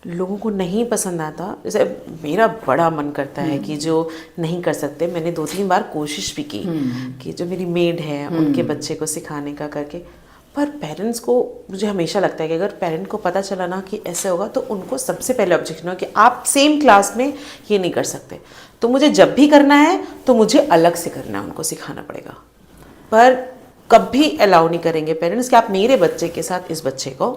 लोगों को नहीं पसंद आता। जैसे मेरा बड़ा मन करता है कि जो नहीं कर सकते, मैंने 2-3 बार कोशिश भी की कि जो मेरी मेड है उनके बच्चे को सिखाने का करके, पर पेरेंट्स को, मुझे हमेशा लगता है कि अगर पेरेंट को पता चला ना कि ऐसे होगा, तो उनको सबसे पहले ऑब्जेक्शन हो कि आप सेम क्लास में ये नहीं कर सकते, तो मुझे जब भी करना है तो मुझे अलग से करना है, उनको सिखाना पड़ेगा। पर कभी अलाउ नहीं करेंगे पेरेंट्स कि आप मेरे बच्चे के साथ इस बच्चे को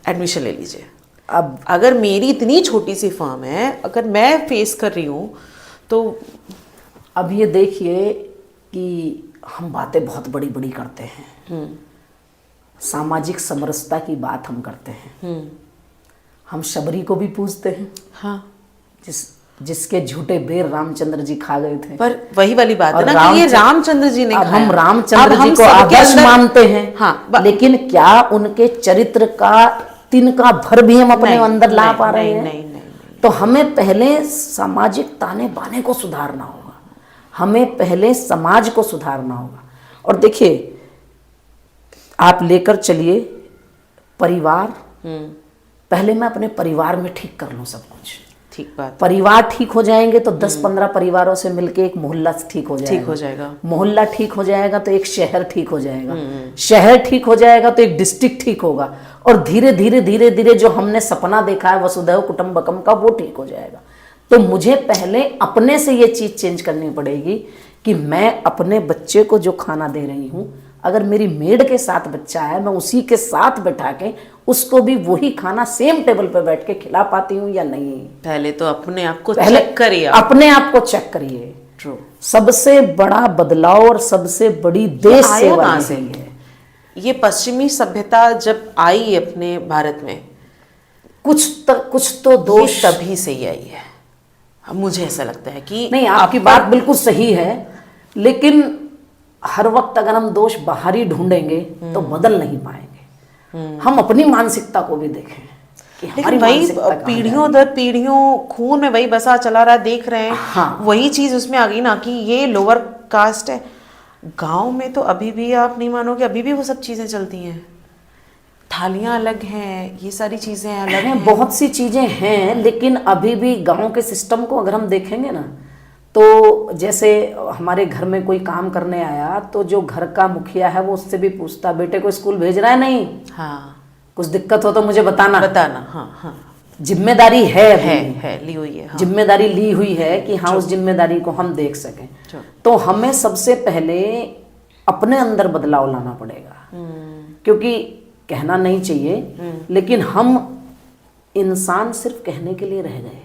एडमिशन ले लीजिए। अब अगर मेरी इतनी छोटी सी फर्म है, अगर मैं फेस कर रही हूँ, तो अब ये देखिए कि हम बातें बहुत बड़ी बड़ी करते हैं, सामाजिक समरसता की बात हम करते हैं, हम शबरी को भी पूजते हैं। हाँ, जिसके झूठे बेर रामचंद्र जी खा गए थे। पर वही वाली बात है ना कि ये रामचंद्र जी ने खाया। हम रामचंद्र जी को आदर्श मानते हैं, हाँ, लेकिन क्या उनके चरित्र का तिनका भर भी हम अपने अंदर ला पा रहे हैं? नहीं। तो हमें पहले सामाजिक ताने बाने को सुधारना होगा, हमें पहले समाज को सुधारना होगा। और देखिए, आप लेकर चलिए परिवार, पहले मैं अपने परिवार में ठीक कर लूं सब कुछ। ठीक बात। परिवार ठीक हो जाएंगे तो 10-15 परिवारों से मिलके एक मोहल्ला ठीक हो जाएगा। मोहल्ला ठीक हो जाएगा तो एक शहर ठीक हो जाएगा। शहर ठीक हो जाएगा तो एक डिस्ट्रिक्ट ठीक होगा, और धीरे धीरे जो हमने सपना देखा है वसुधैव कुटुंबकम का, वो ठीक हो जाएगा। तो मुझे पहले अपने से ये चीज चेंज करनी पड़ेगी कि मैं अपने बच्चे को जो खाना दे रही हूँ, अगर मेरी मेड के साथ बच्चा है, मैं उसी के साथ बैठा के उसको भी वही खाना सेम टेबल पर बैठ के खिला पाती हूँ या नहीं। पहले तो अपने आप को चेक करिए, अपने आप को चेक करिए। ट्रू। सबसे बड़ा बदलाव और सबसे बड़ी देश सेवा से है। ये पश्चिमी सभ्यता जब आई अपने भारत में, कुछ तो दोष तभी से ही आई है। मुझे ऐसा लगता है कि नहीं, आपकी बात बिल्कुल सही है, लेकिन हर वक्त अगर हम दोष बाहर ही ढूंढेंगे तो बदल नहीं पाएंगे। हम अपनी मानसिकता को भी देखें कि हमारी वही पीढ़ियों दर पीढ़ियों खून में वही बसा चला रहा, देख रहे हैं। हाँ। वही चीज उसमें आ गई ना कि ये लोअर कास्ट है। गांव में तो अभी भी आप नहीं मानोगे, अभी भी वो सब चीजें चलती हैं। थालियां अलग हैं, ये सारी चीजें अलग हैं, हैं। बहुत सी चीजें हैं, लेकिन अभी भी गांव के सिस्टम को अगर हम देखेंगे ना, तो जैसे हमारे घर में कोई काम करने आया तो जो घर का मुखिया है वो उससे भी पूछता, बेटे को स्कूल भेज रहा है नहीं, हाँ, कुछ दिक्कत हो तो मुझे बताना। हाँ हाँ, जिम्मेदारी है अभी, है ली हुई है, हाँ। जिम्मेदारी ली हुई है कि हाँ उस जिम्मेदारी को हम देख सकें। तो हमें सबसे पहले अपने अंदर बदलाव लाना पड़ेगा, क्योंकि कहना नहीं चाहिए, लेकिन हम इंसान सिर्फ कहने के लिए रह गए।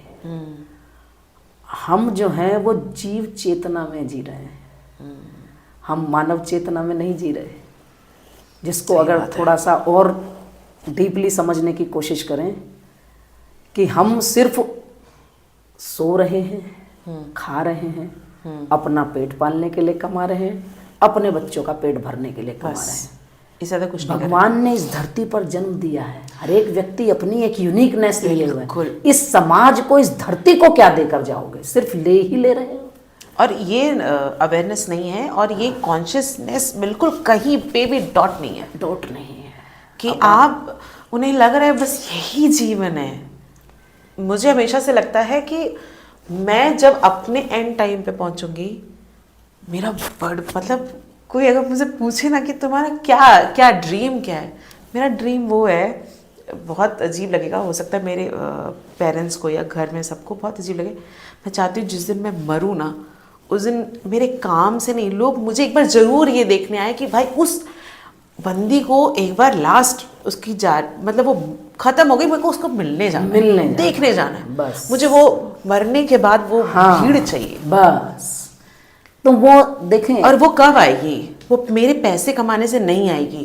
हम जो हैं वो जीव चेतना में जी रहे हैं, हम मानव चेतना में नहीं जी रहे, जिसको अगर थोड़ा सा और डीपली समझने की कोशिश करें कि हम सिर्फ सो रहे हैं, खा रहे हैं, अपना पेट पालने के लिए कमा रहे हैं, अपने बच्चों का पेट भरने के लिए कमा रहे हैं। इससे ज्यादा कुछ नहीं। भगवान ने इस धरती पर जन्म दिया है, हर एक व्यक्ति अपनी एक यूनिकनेस लिए हुए है। इस समाज को, इस धरती को क्या देकर जाओगे? सिर्फ ले ही ले रहे हो। और ये अवेयरनेस नहीं है, और ये कॉन्शियसनेस बिल्कुल कहीं पे भी डॉट नहीं है, डॉट नहीं है कि आप उन्हें लग रहा है बस यही जीवन है। मुझे हमेशा से लगता है कि मैं जब अपने एंड टाइम पे पहुंचूंगी, मेरा मतलब कोई अगर मुझे पूछे ना कि तुम्हारा क्या ड्रीम क्या है, मेरा ड्रीम वो है, बहुत अजीब लगेगा, हो सकता है मेरे पेरेंट्स को या घर में सबको बहुत अजीब लगे, मैं चाहती हूँ जिस दिन मैं मरूँ ना, उस दिन मेरे काम से नहीं, लोग मुझे एक बार ज़रूर ये देखने आए कि भाई उस बंदी को एक बार लास्ट उसकी मतलब वो खत्म हो गई, मेरे को उसको मिलने जाना है, देखने जाना है, बस मुझे वो मरने के बाद वो भीड़ चाहिए बस। तो वो देखें, और वो कब आएगी? वो मेरे पैसे कमाने से नहीं आएगी,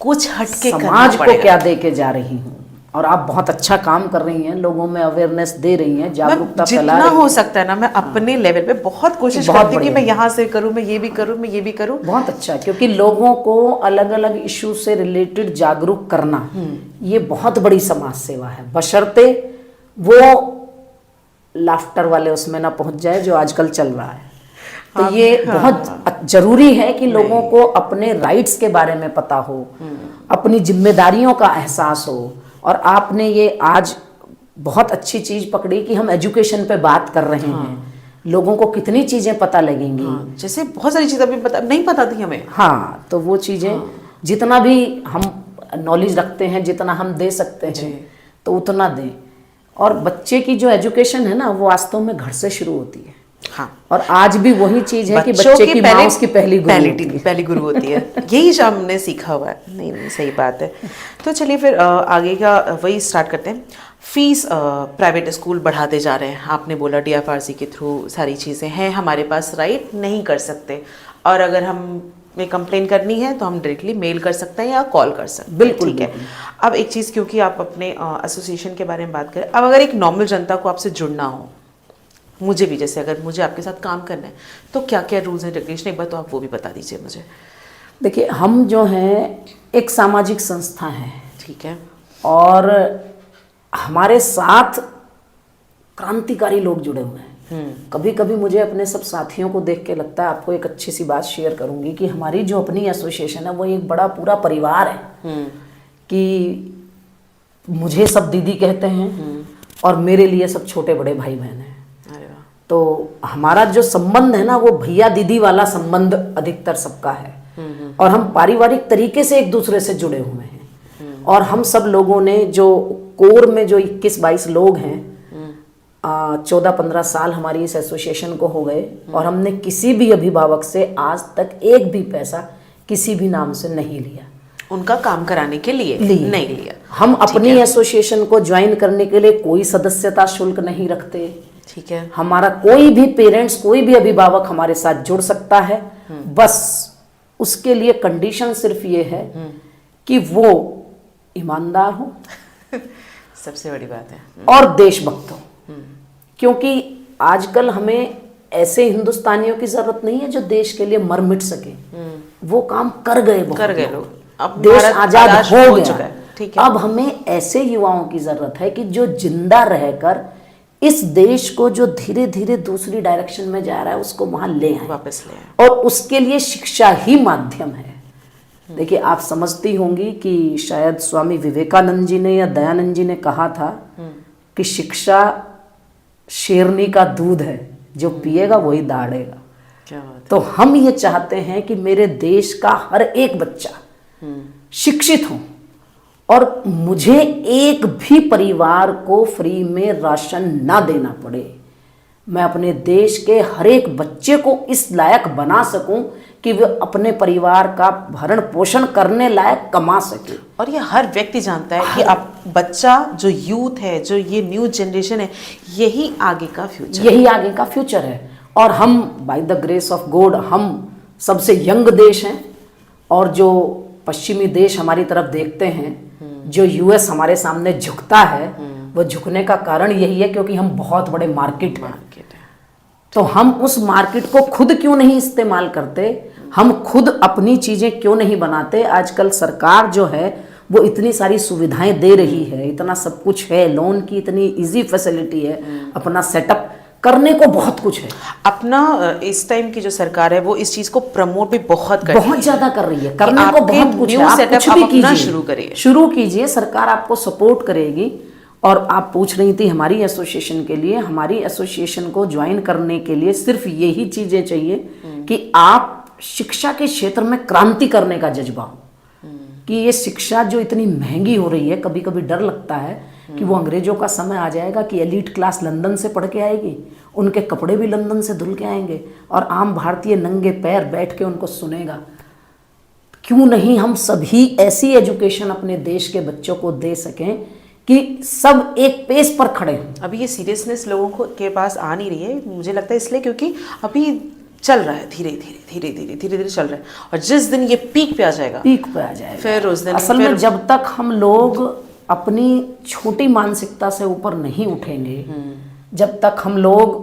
कुछ हटके समाज को क्या दे के जा रही हूँ। और आप बहुत अच्छा काम कर रही हैं, लोगों में अवेयरनेस दे रही हैं, जागरूकता फैला रही हैं। जितना हो सकता है ना, मैं अपने लेवल पे बहुत कोशिश करती हूँ कि मैं यहाँ से करूँ, मैं ये भी करूँ, मैं ये भी करूँ। बहुत अच्छा, क्योंकि लोगों को अलग अलग इशू से रिलेटेड जागरूक करना, ये बहुत बड़ी समाज सेवा है, बशर्ते वो लाफ्टर वाले उसमें ना पहुंच जाए जो आजकल चल रहा है। तो ये बहुत जरूरी है कि लोगों को अपने राइट्स के बारे में पता हो, अपनी जिम्मेदारियों का एहसास हो। और आपने ये आज बहुत अच्छी चीज पकड़ी कि हम एजुकेशन पे बात कर रहे हैं, लोगों को कितनी चीजें पता लगेंगी। जैसे बहुत सारी चीजें अभी नहीं पता थी हमें। हाँ, तो वो चीजें जितना भी हम नॉलेज रखते हैं, जितना हम दे सकते हैं तो उतना दें। और बच्चे की जो एजुकेशन है ना, वो वास्तव में घर से शुरू होती है। हाँ, और आज भी वही चीज है कि बच्चे की माँ उसकी पहली गुरु होती है। यही हमने सीखा हुआ है। नहीं, सही बात है। तो चलिए फिर आगे का वही स्टार्ट करते हैं। फीस प्राइवेट स्कूल बढ़ाते जा रहे हैं, आपने बोला DFRC के थ्रू सारी चीज़ें हैं हमारे पास, राइट, नहीं कर सकते। और अगर हमें कंप्लेन करनी है तो हम डायरेक्टली मेल कर सकते हैं या कॉल कर सकते हैं। बिल्कुल, ठीक है। अब एक चीज़, क्योंकि आप अपने एसोसिएशन के बारे में बात करें, अब अगर एक नॉर्मल जनता को आपसे जुड़ना हो, मुझे भी, जैसे अगर मुझे आपके साथ काम करना है, तो क्या क्या रूल्स एंड रेगुलेशन, एक बार तो आप वो भी बता दीजिए मुझे। देखिए, हम जो हैं एक सामाजिक संस्था है, ठीक है, और हमारे साथ क्रांतिकारी लोग जुड़े हुए हैं। कभी कभी मुझे अपने सब साथियों को देख के लगता है, आपको एक अच्छी सी बात शेयर करूंगी कि हमारी जो अपनी एसोसिएशन है वो एक बड़ा पूरा परिवार है। कि मुझे सब दीदी कहते हैं और मेरे लिए सब छोटे बड़े भाई बहन हैं। तो हमारा जो संबंध है ना, वो भैया दीदी वाला संबंध अधिकतर सबका है। और हम पारिवारिक तरीके से एक दूसरे से जुड़े हुए हैं। और हम सब लोगों ने जो कोर में जो 21-22 लोग हैं, 14-15 साल हमारी इस एसोसिएशन को हो गए, और हमने किसी भी अभिभावक से आज तक एक भी पैसा किसी भी नाम से नहीं लिया। उनका काम कराने के लिए नहीं लिया। हम अपनी एसोसिएशन को ज्वाइन करने के लिए कोई सदस्यता शुल्क नहीं रखते। ठीक है। हमारा कोई भी पेरेंट्स, कोई भी अभिभावक हमारे साथ जुड़ सकता है। बस उसके लिए कंडीशन सिर्फ ये है कि वो ईमानदार हो, सबसे बड़ी बात है, और देशभक्त हो। क्योंकि आजकल हमें ऐसे हिंदुस्तानियों की जरूरत नहीं है जो देश के लिए मर मिट सके। वो काम कर गए लोग, अब देश आजाद हो गया। ठीक है। अब हमें ऐसे युवाओं की जरूरत है कि जो जिंदा रहकर इस देश को, जो धीरे धीरे दूसरी डायरेक्शन में जा रहा है, उसको वहां ले आए, वापस ले आए। और उसके लिए शिक्षा ही माध्यम है। देखिए, आप समझती होंगी कि शायद स्वामी विवेकानंद जी ने या दयानंद जी ने कहा था कि शिक्षा शेरनी का दूध है, जो पिएगा वही दहाड़ेगा। क्या बात तो हम ये चाहते हैं कि मेरे देश का हर एक बच्चा शिक्षित हो और मुझे एक भी परिवार को फ्री में राशन ना देना पड़े। मैं अपने देश के हर एक बच्चे को इस लायक बना सकूं कि वे अपने परिवार का भरण पोषण करने लायक कमा सके। और ये हर व्यक्ति जानता है कि अब बच्चा जो यूथ है, जो ये न्यू जनरेशन है, यही आगे का फ्यूचर, यही आगे का फ्यूचर है। और हम by the grace of God हम सबसे यंग देश हैं, और जो पश्चिमी देश हमारी तरफ देखते हैं, जो यूएस हमारे सामने झुकता है, वो झुकने का कारण यही है क्योंकि हम बहुत बड़े मार्केट हैं। तो हम उस मार्केट को खुद क्यों नहीं इस्तेमाल करते, हम खुद अपनी चीजें क्यों नहीं बनाते। आजकल सरकार जो है वो इतनी सारी सुविधाएं दे रही है, इतना सब कुछ है, लोन की इतनी इजी फैसिलिटी है, अपना सेटअप करने को बहुत कुछ है। अपना इस टाइम की जो सरकार है वो इस चीज को प्रमोट भी बहुत कर बहुत ज्यादा कर रही है, करने को बहुत कुछ है। आप कुछ भी कीजिए, शुरू कीजिए, सरकार आपको सपोर्ट करेगी। और आप पूछ रही थी हमारी एसोसिएशन के लिए, हमारी एसोसिएशन को ज्वाइन करने के लिए सिर्फ यही चीजें चाहिए कि आप शिक्षा के क्षेत्र में क्रांति करने का जज्बा हो। कि ये शिक्षा जो इतनी महंगी हो रही है, कभी कभी डर लगता है कि वो अंग्रेजों का समय आ जाएगा कि एलीट क्लास लंदन से पढ़ के आएगी, उनके कपड़े भी लंदन से धुल के आएंगे और आम भारतीय नंगे पैर बैठ के उनको सुनेगा। क्यों नहीं हम सभी ऐसी एजुकेशन अपने देश के बच्चों को दे सकें कि सब एक पेज पर खड़े हों। अभी ये सीरियसनेस लोगों को के पास आ नहीं रही है, मुझे लगता है इसलिए क्योंकि अभी चल रहा है, धीरे धीरे चल रहा है। और जिस दिन ये पीक पे आ जाएगा, फिर उस दिन असल में जब तक हम लोग अपनी छोटी मानसिकता से ऊपर नहीं उठेंगे, जब तक हम लोग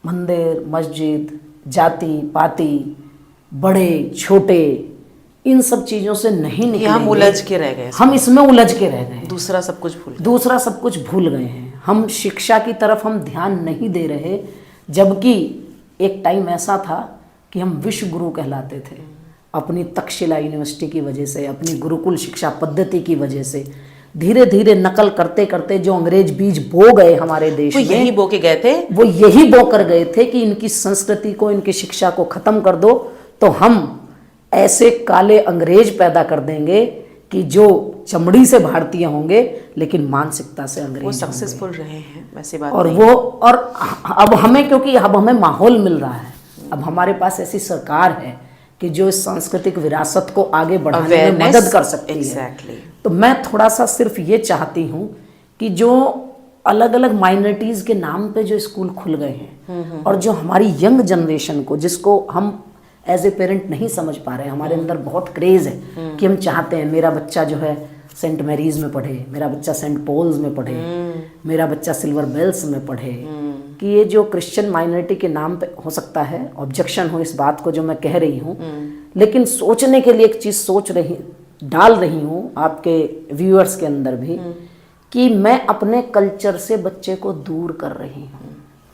मंदिर, मस्जिद, जाति पाति, बड़े छोटे, इन सब चीजों से नहीं निकलेंगे, हम उलझ के रह गए, हम इसमें उलझ के रह गए, दूसरा सब कुछ भूल गए हैं। हम शिक्षा की तरफ हम ध्यान नहीं दे रहे, जबकि एक टाइम ऐसा था कि हम विश्व गुरु कहलाते थे अपनी तक्षशिला यूनिवर्सिटी की वजह से, अपनी गुरुकुल शिक्षा पद्धति की वजह से। धीरे धीरे नकल करते करते जो अंग्रेज बीज बो गए हमारे देश में, यही बो के गए थे, वो यही बो कर गए थे कि इनकी संस्कृति को, इनकी शिक्षा को खत्म कर दो तो हम ऐसे काले अंग्रेज पैदा कर देंगे कि जो चमड़ी से भारतीय होंगे लेकिन मानसिकता से अंग्रेज। वो सक्सेसफुल रहे हैं, वैसी बात और नहीं। वो और अब हमें, क्योंकि अब हमें माहौल मिल रहा है, अब हमारे पास ऐसी सरकार है कि जो इस सांस्कृतिक विरासत को आगे बढ़ाने में मदद कर सकती है। तो मैं थोड़ा सा सिर्फ ये चाहती हूँ कि जो अलग अलग माइनॉरिटीज़ के नाम पे जो स्कूल खुल गए हैं और जो हमारी यंग जनरेशन को, जिसको हम एज ए पेरेंट नहीं समझ पा रहे हैं, हमारे अंदर बहुत क्रेज है कि हम चाहते हैं मेरा बच्चा जो है सेंट मैरीज में पढ़े, मेरा बच्चा सेंट पॉल्स में पढ़े, मेरा बच्चा सिल्वर बेल्स में पढ़े, कि ये जो क्रिश्चियन माइनॉरिटी के नाम पे हो सकता है ऑब्जेक्शन हो इस बात को जो मैं कह रही हूँ, लेकिन सोचने के लिए एक चीज़ डाल रही हूँ आपके व्यूअर्स के अंदर भी, कि मैं अपने कल्चर से बच्चे को दूर कर रही हूँ।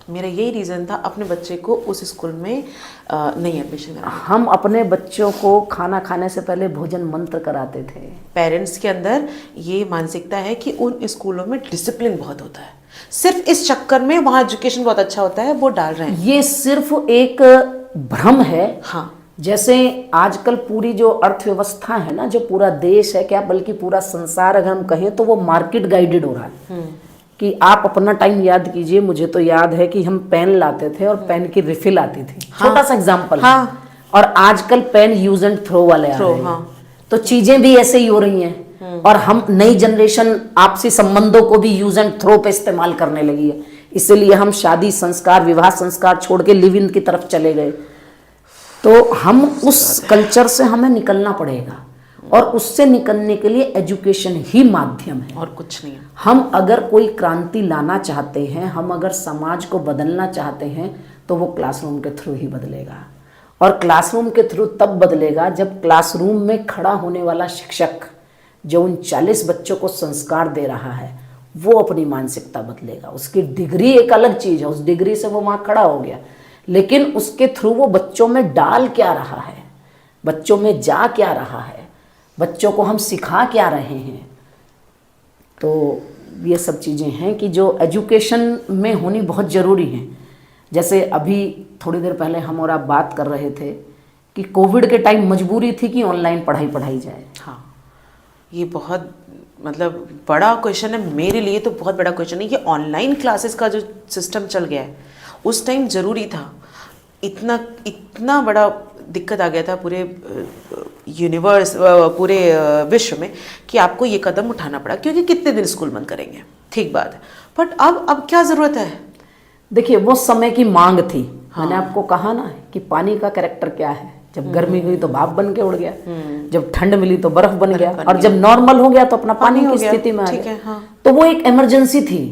मेरा यही रीज़न था अपने बच्चे को उस स्कूल में नहीं एडमिशन कराना। हम अपने बच्चों को खाना खाने से पहले भोजन मंत्र कराते थे। पेरेंट्स के अंदर ये मानसिकता है कि उन स्कूलों में डिसिप्लिन बहुत होता है, सिर्फ इस चक्कर में वहाँ एजुकेशन बहुत अच्छा होता है, वो डाल रहे हैं। ये सिर्फ एक भ्रम है। हाँ, जैसे आजकल पूरी जो अर्थव्यवस्था है ना, जो पूरा देश है, क्या बल्कि पूरा संसार अगर हम कहें तो वो मार्केट गाइडेड हो रहा है। कि आप अपना टाइम याद कीजिए, मुझे तो याद है कि हम पेन लाते थे और पेन की रिफिल आती थी। हाँ, छोटा सा एग्जांपल। हाँ, और आजकल पेन यूज एंड थ्रो वाले आ रहे हैं। हाँ, तो चीजें भी ऐसे ही हो रही हैं और हम नई जनरेशन आपसी संबंधों को भी यूज एंड थ्रो पे इस्तेमाल करने लगी है। इसीलिए हम शादी संस्कार, विवाह संस्कार छोड़ के लिव इन की तरफ चले गए। तो हम उस कल्चर से हमें निकलना पड़ेगा और उससे निकलने के लिए एजुकेशन ही माध्यम है और कुछ नहीं है। हम अगर कोई क्रांति लाना चाहते हैं, हम अगर समाज को बदलना चाहते हैं, तो वो क्लासरूम के थ्रू ही बदलेगा। और क्लासरूम के थ्रू तब बदलेगा जब क्लासरूम में खड़ा होने वाला शिक्षक जो उन 40 बच्चों को संस्कार दे रहा है, वो अपनी मानसिकता बदलेगा। उसकी डिग्री एक अलग चीज़ है, उस डिग्री से वो वहाँ खड़ा हो गया, लेकिन उसके थ्रू वो बच्चों में डाल क्या रहा है, बच्चों में जा क्या रहा है, बच्चों को हम सिखा क्या रहे हैं। तो ये सब चीज़ें हैं कि जो एजुकेशन में होनी बहुत ज़रूरी है। जैसे अभी थोड़ी देर पहले हम और आप बात कर रहे थे कि कोविड के टाइम मजबूरी थी कि ऑनलाइन पढ़ाई जाए। हाँ, ये बहुत मतलब बड़ा क्वेश्चन है मेरे लिए, तो बहुत बड़ा क्वेश्चन है। ये ऑनलाइन क्लासेस का जो सिस्टम चल गया है, उस टाइम ज़रूरी था। इतना बड़ा दिक्कत आ गया था पूरे यूनिवर्स, पूरे विश्व में, कि आपको ये कदम उठाना पड़ा, क्योंकि कितने दिन स्कूल बंद करेंगे, ठीक बात है। बट अब क्या ज़रूरत है? देखिए, वो समय की मांग थी। हाँ। मैंने आपको कहा ना कि पानी का कैरेक्टर क्या है, जब गर्मी हुई तो भाप बन के उड़ गया, जब ठंड मिली तो बर्फ बन गया, और जब नॉर्मल हो गया तो अपना पानी की स्थिति में आ गया। हाँ। तो वो एक इमरजेंसी थी।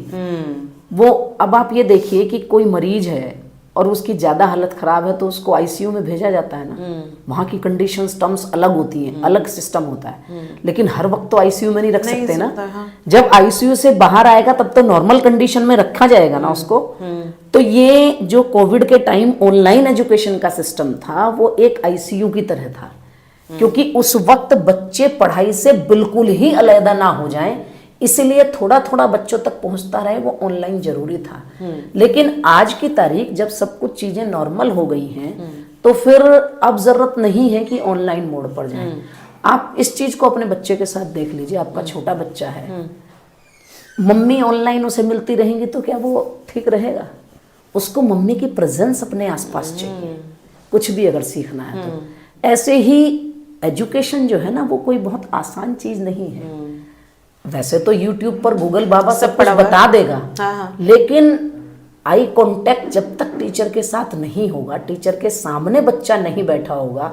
वो अब आप ये देखिए कि कोई मरीज है और उसकी ज़्यादा हालत ख़राब है तो उसको आईसीयू में भेजा जाता है ना। वहाँ की कंडीशंस, टर्म्स अलग होती हैं, अलग सिस्टम होता है। लेकिन हर वक्त तो आईसीयू में नहीं रख सकते ना। हाँ। जब आईसीयू से बाहर आएगा तब तो नॉर्मल कंडीशन में रखा जाएगा ना उसको। तो ये जो कोविड के टाइम ऑनलाइन एजुकेशन का सिस्टम था, वो एक आईसीयू की तरह था, क्योंकि उस वक्त बच्चे पढ़ाई से बिल्कुल ही अलग ना हो जाएं, इसलिए थोड़ा थोड़ा बच्चों तक पहुंचता रहे, वो ऑनलाइन जरूरी था। लेकिन आज की तारीख जब सब कुछ चीजें नॉर्मल हो गई हैं, तो फिर अब जरूरत नहीं है कि ऑनलाइन मोड पर जाएं। आप इस चीज को अपने बच्चे के साथ देख लीजिए। आपका छोटा बच्चा है, मम्मी ऑनलाइन उसे मिलती रहेंगी तो क्या वो ठीक रहेगा? उसको मम्मी की प्रेजेंस अपने आसपास चाहिए, कुछ भी अगर सीखना है तो। ऐसे ही एजुकेशन जो है ना, वो कोई बहुत आसान चीज नहीं है। वैसे तो YouTube पर गूगल बाबा सब कुछ बता देगा। हाँ। लेकिन आई कांटेक्ट जब तक टीचर के साथ नहीं होगा, टीचर के सामने बच्चा नहीं बैठा होगा,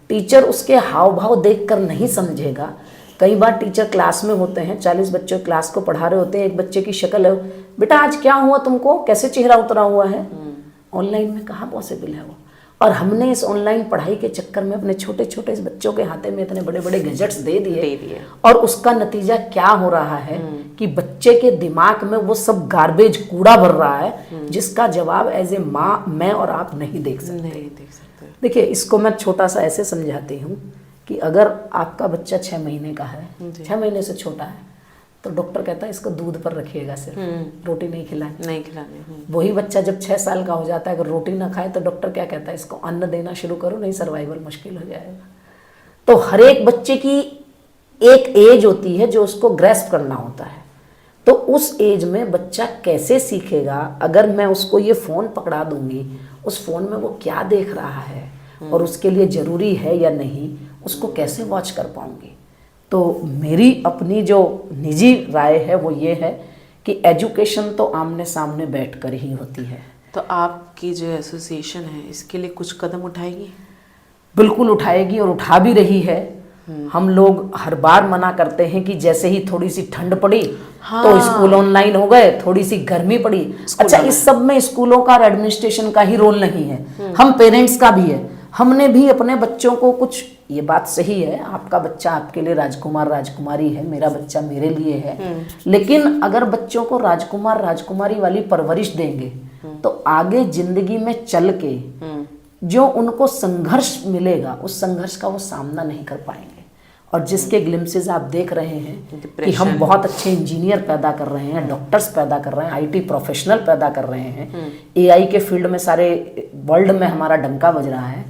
टीचर उसके हाव भाव देखकर नहीं समझेगा। कई बार टीचर क्लास में होते हैं, 40 बच्चों क्लास को पढ़ा रहे होते हैं, एक बच्चे की शक्ल है, बेटा आज क्या हुआ तुमको, कैसे चेहरा उतरा हुआ है? ऑनलाइन में कहाँ पॉसिबल है वो? और हमने इस ऑनलाइन पढ़ाई के चक्कर में अपने छोटे छोटे बच्चों के हाथे में इतने बड़े बड़े गैजेट्स दे दिए। और उसका नतीजा क्या हो रहा है कि बच्चे के दिमाग में वो सब गार्बेज, कूड़ा भर रहा है, जिसका जवाब एज ए माँ मैं और आप नहीं देख सकते। देखिए, इसको मैं छोटा सा ऐसे समझाती हूँ कि अगर आपका बच्चा 6 महीने का है, 6 महीने से छोटा है, तो डॉक्टर कहता है इसको दूध पर रखिएगा, सिर्फ रोटी नहीं खिलानी। वही बच्चा जब 6 साल का हो जाता है, अगर रोटी ना खाए तो डॉक्टर क्या कहता है, इसको अन्न देना शुरू करो, नहीं सर्वाइवल मुश्किल हो जाएगा। तो हर एक बच्चे की एक एज होती है जो उसको ग्रेस्प करना होता है। तो उस एज में बच्चा कैसे सीखेगा? अगर मैं उसको ये फ़ोन पकड़ा दूंगी, उस फ़ोन में वो क्या देख रहा है और उसके लिए ज़रूरी है या नहीं, उसको कैसे वॉच कर पाऊंगी? तो मेरी अपनी जो निजी राय है वो ये है कि एजुकेशन तो आमने सामने बैठकर ही होती है। तो आपकी जो एसोसिएशन है इसके लिए कुछ कदम उठाएगी? बिल्कुल उठाएगी, और उठा भी रही है। हम लोग हर बार मना करते हैं कि जैसे ही थोड़ी सी ठंड पड़ी, हाँ, तो स्कूल ऑनलाइन हो गए, थोड़ी सी गर्मी पड़ी। अच्छा, इस सब में स्कूलों का और एडमिनिस्ट्रेशन का ही रोल नहीं है, हम पेरेंट्स का भी है। हमने भी अपने बच्चों को कुछ, ये बात सही है, आपका बच्चा आपके लिए राजकुमार राजकुमारी है, मेरा बच्चा मेरे लिए है, लेकिन अगर बच्चों को राजकुमार राजकुमारी वाली परवरिश देंगे तो आगे जिंदगी में चल के जो उनको संघर्ष मिलेगा, उस संघर्ष का वो सामना नहीं कर पाएंगे। और जिसके ग्लिम्सेस आप देख रहे हैं कि हम बहुत अच्छे इंजीनियर पैदा कर रहे हैं, डॉक्टर्स पैदा कर रहे हैं, आईटी प्रोफेशनल पैदा कर रहे हैं, एआई के फील्ड में सारे वर्ल्ड में हमारा डंका बज रहा है,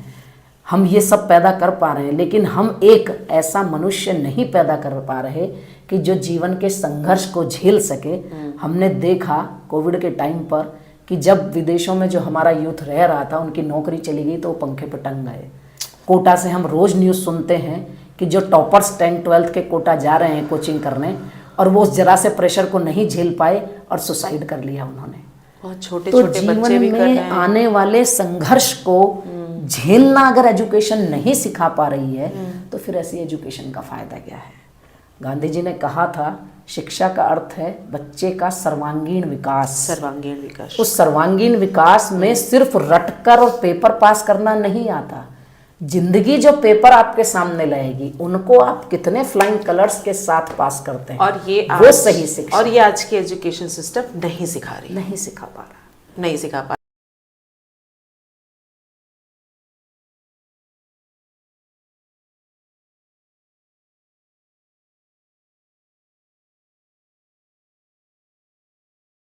हम ये सब पैदा कर पा रहे हैं, लेकिन हम एक ऐसा मनुष्य नहीं पैदा कर पा रहे कि जो जीवन के संघर्ष को झेल सके। हमने देखा कोविड के टाइम पर कि जब विदेशों में जो हमारा यूथ रह रहा था, उनकी नौकरी चली गई तो वो पंखे पर टंग गए। कोटा से हम रोज़ न्यूज़ सुनते हैं कि जो टॉपर्स 10-12 के कोटा जा रहे हैं कोचिंग करने, और वो उस जरा से प्रेशर को नहीं झेल पाए और सुसाइड कर लिया उन्होंने। बहुत छोटे तो छोटे जीवन बच्चे भी कर रहे हैं। आने वाले संघर्ष को झेलना अगर एजुकेशन नहीं सिखा पा रही है तो फिर ऐसी एजुकेशन का फायदा क्या है? गांधी जी ने कहा था, शिक्षा का अर्थ है बच्चे का सर्वांगीण विकास। सर्वांगीण विकास। उस सर्वांगीण विकास में सिर्फ रटकर और पेपर पास करना नहीं आता। जिंदगी जो पेपर आपके सामने लाएगी, उनको आप कितने फ्लाइंग कलर्स के साथ पास करते हैं, और ये वो सही शिक्षा। और ये आज की एजुकेशन सिस्टम नहीं सिखा रही, नहीं सिखा पा रहा, नहीं सिखा पा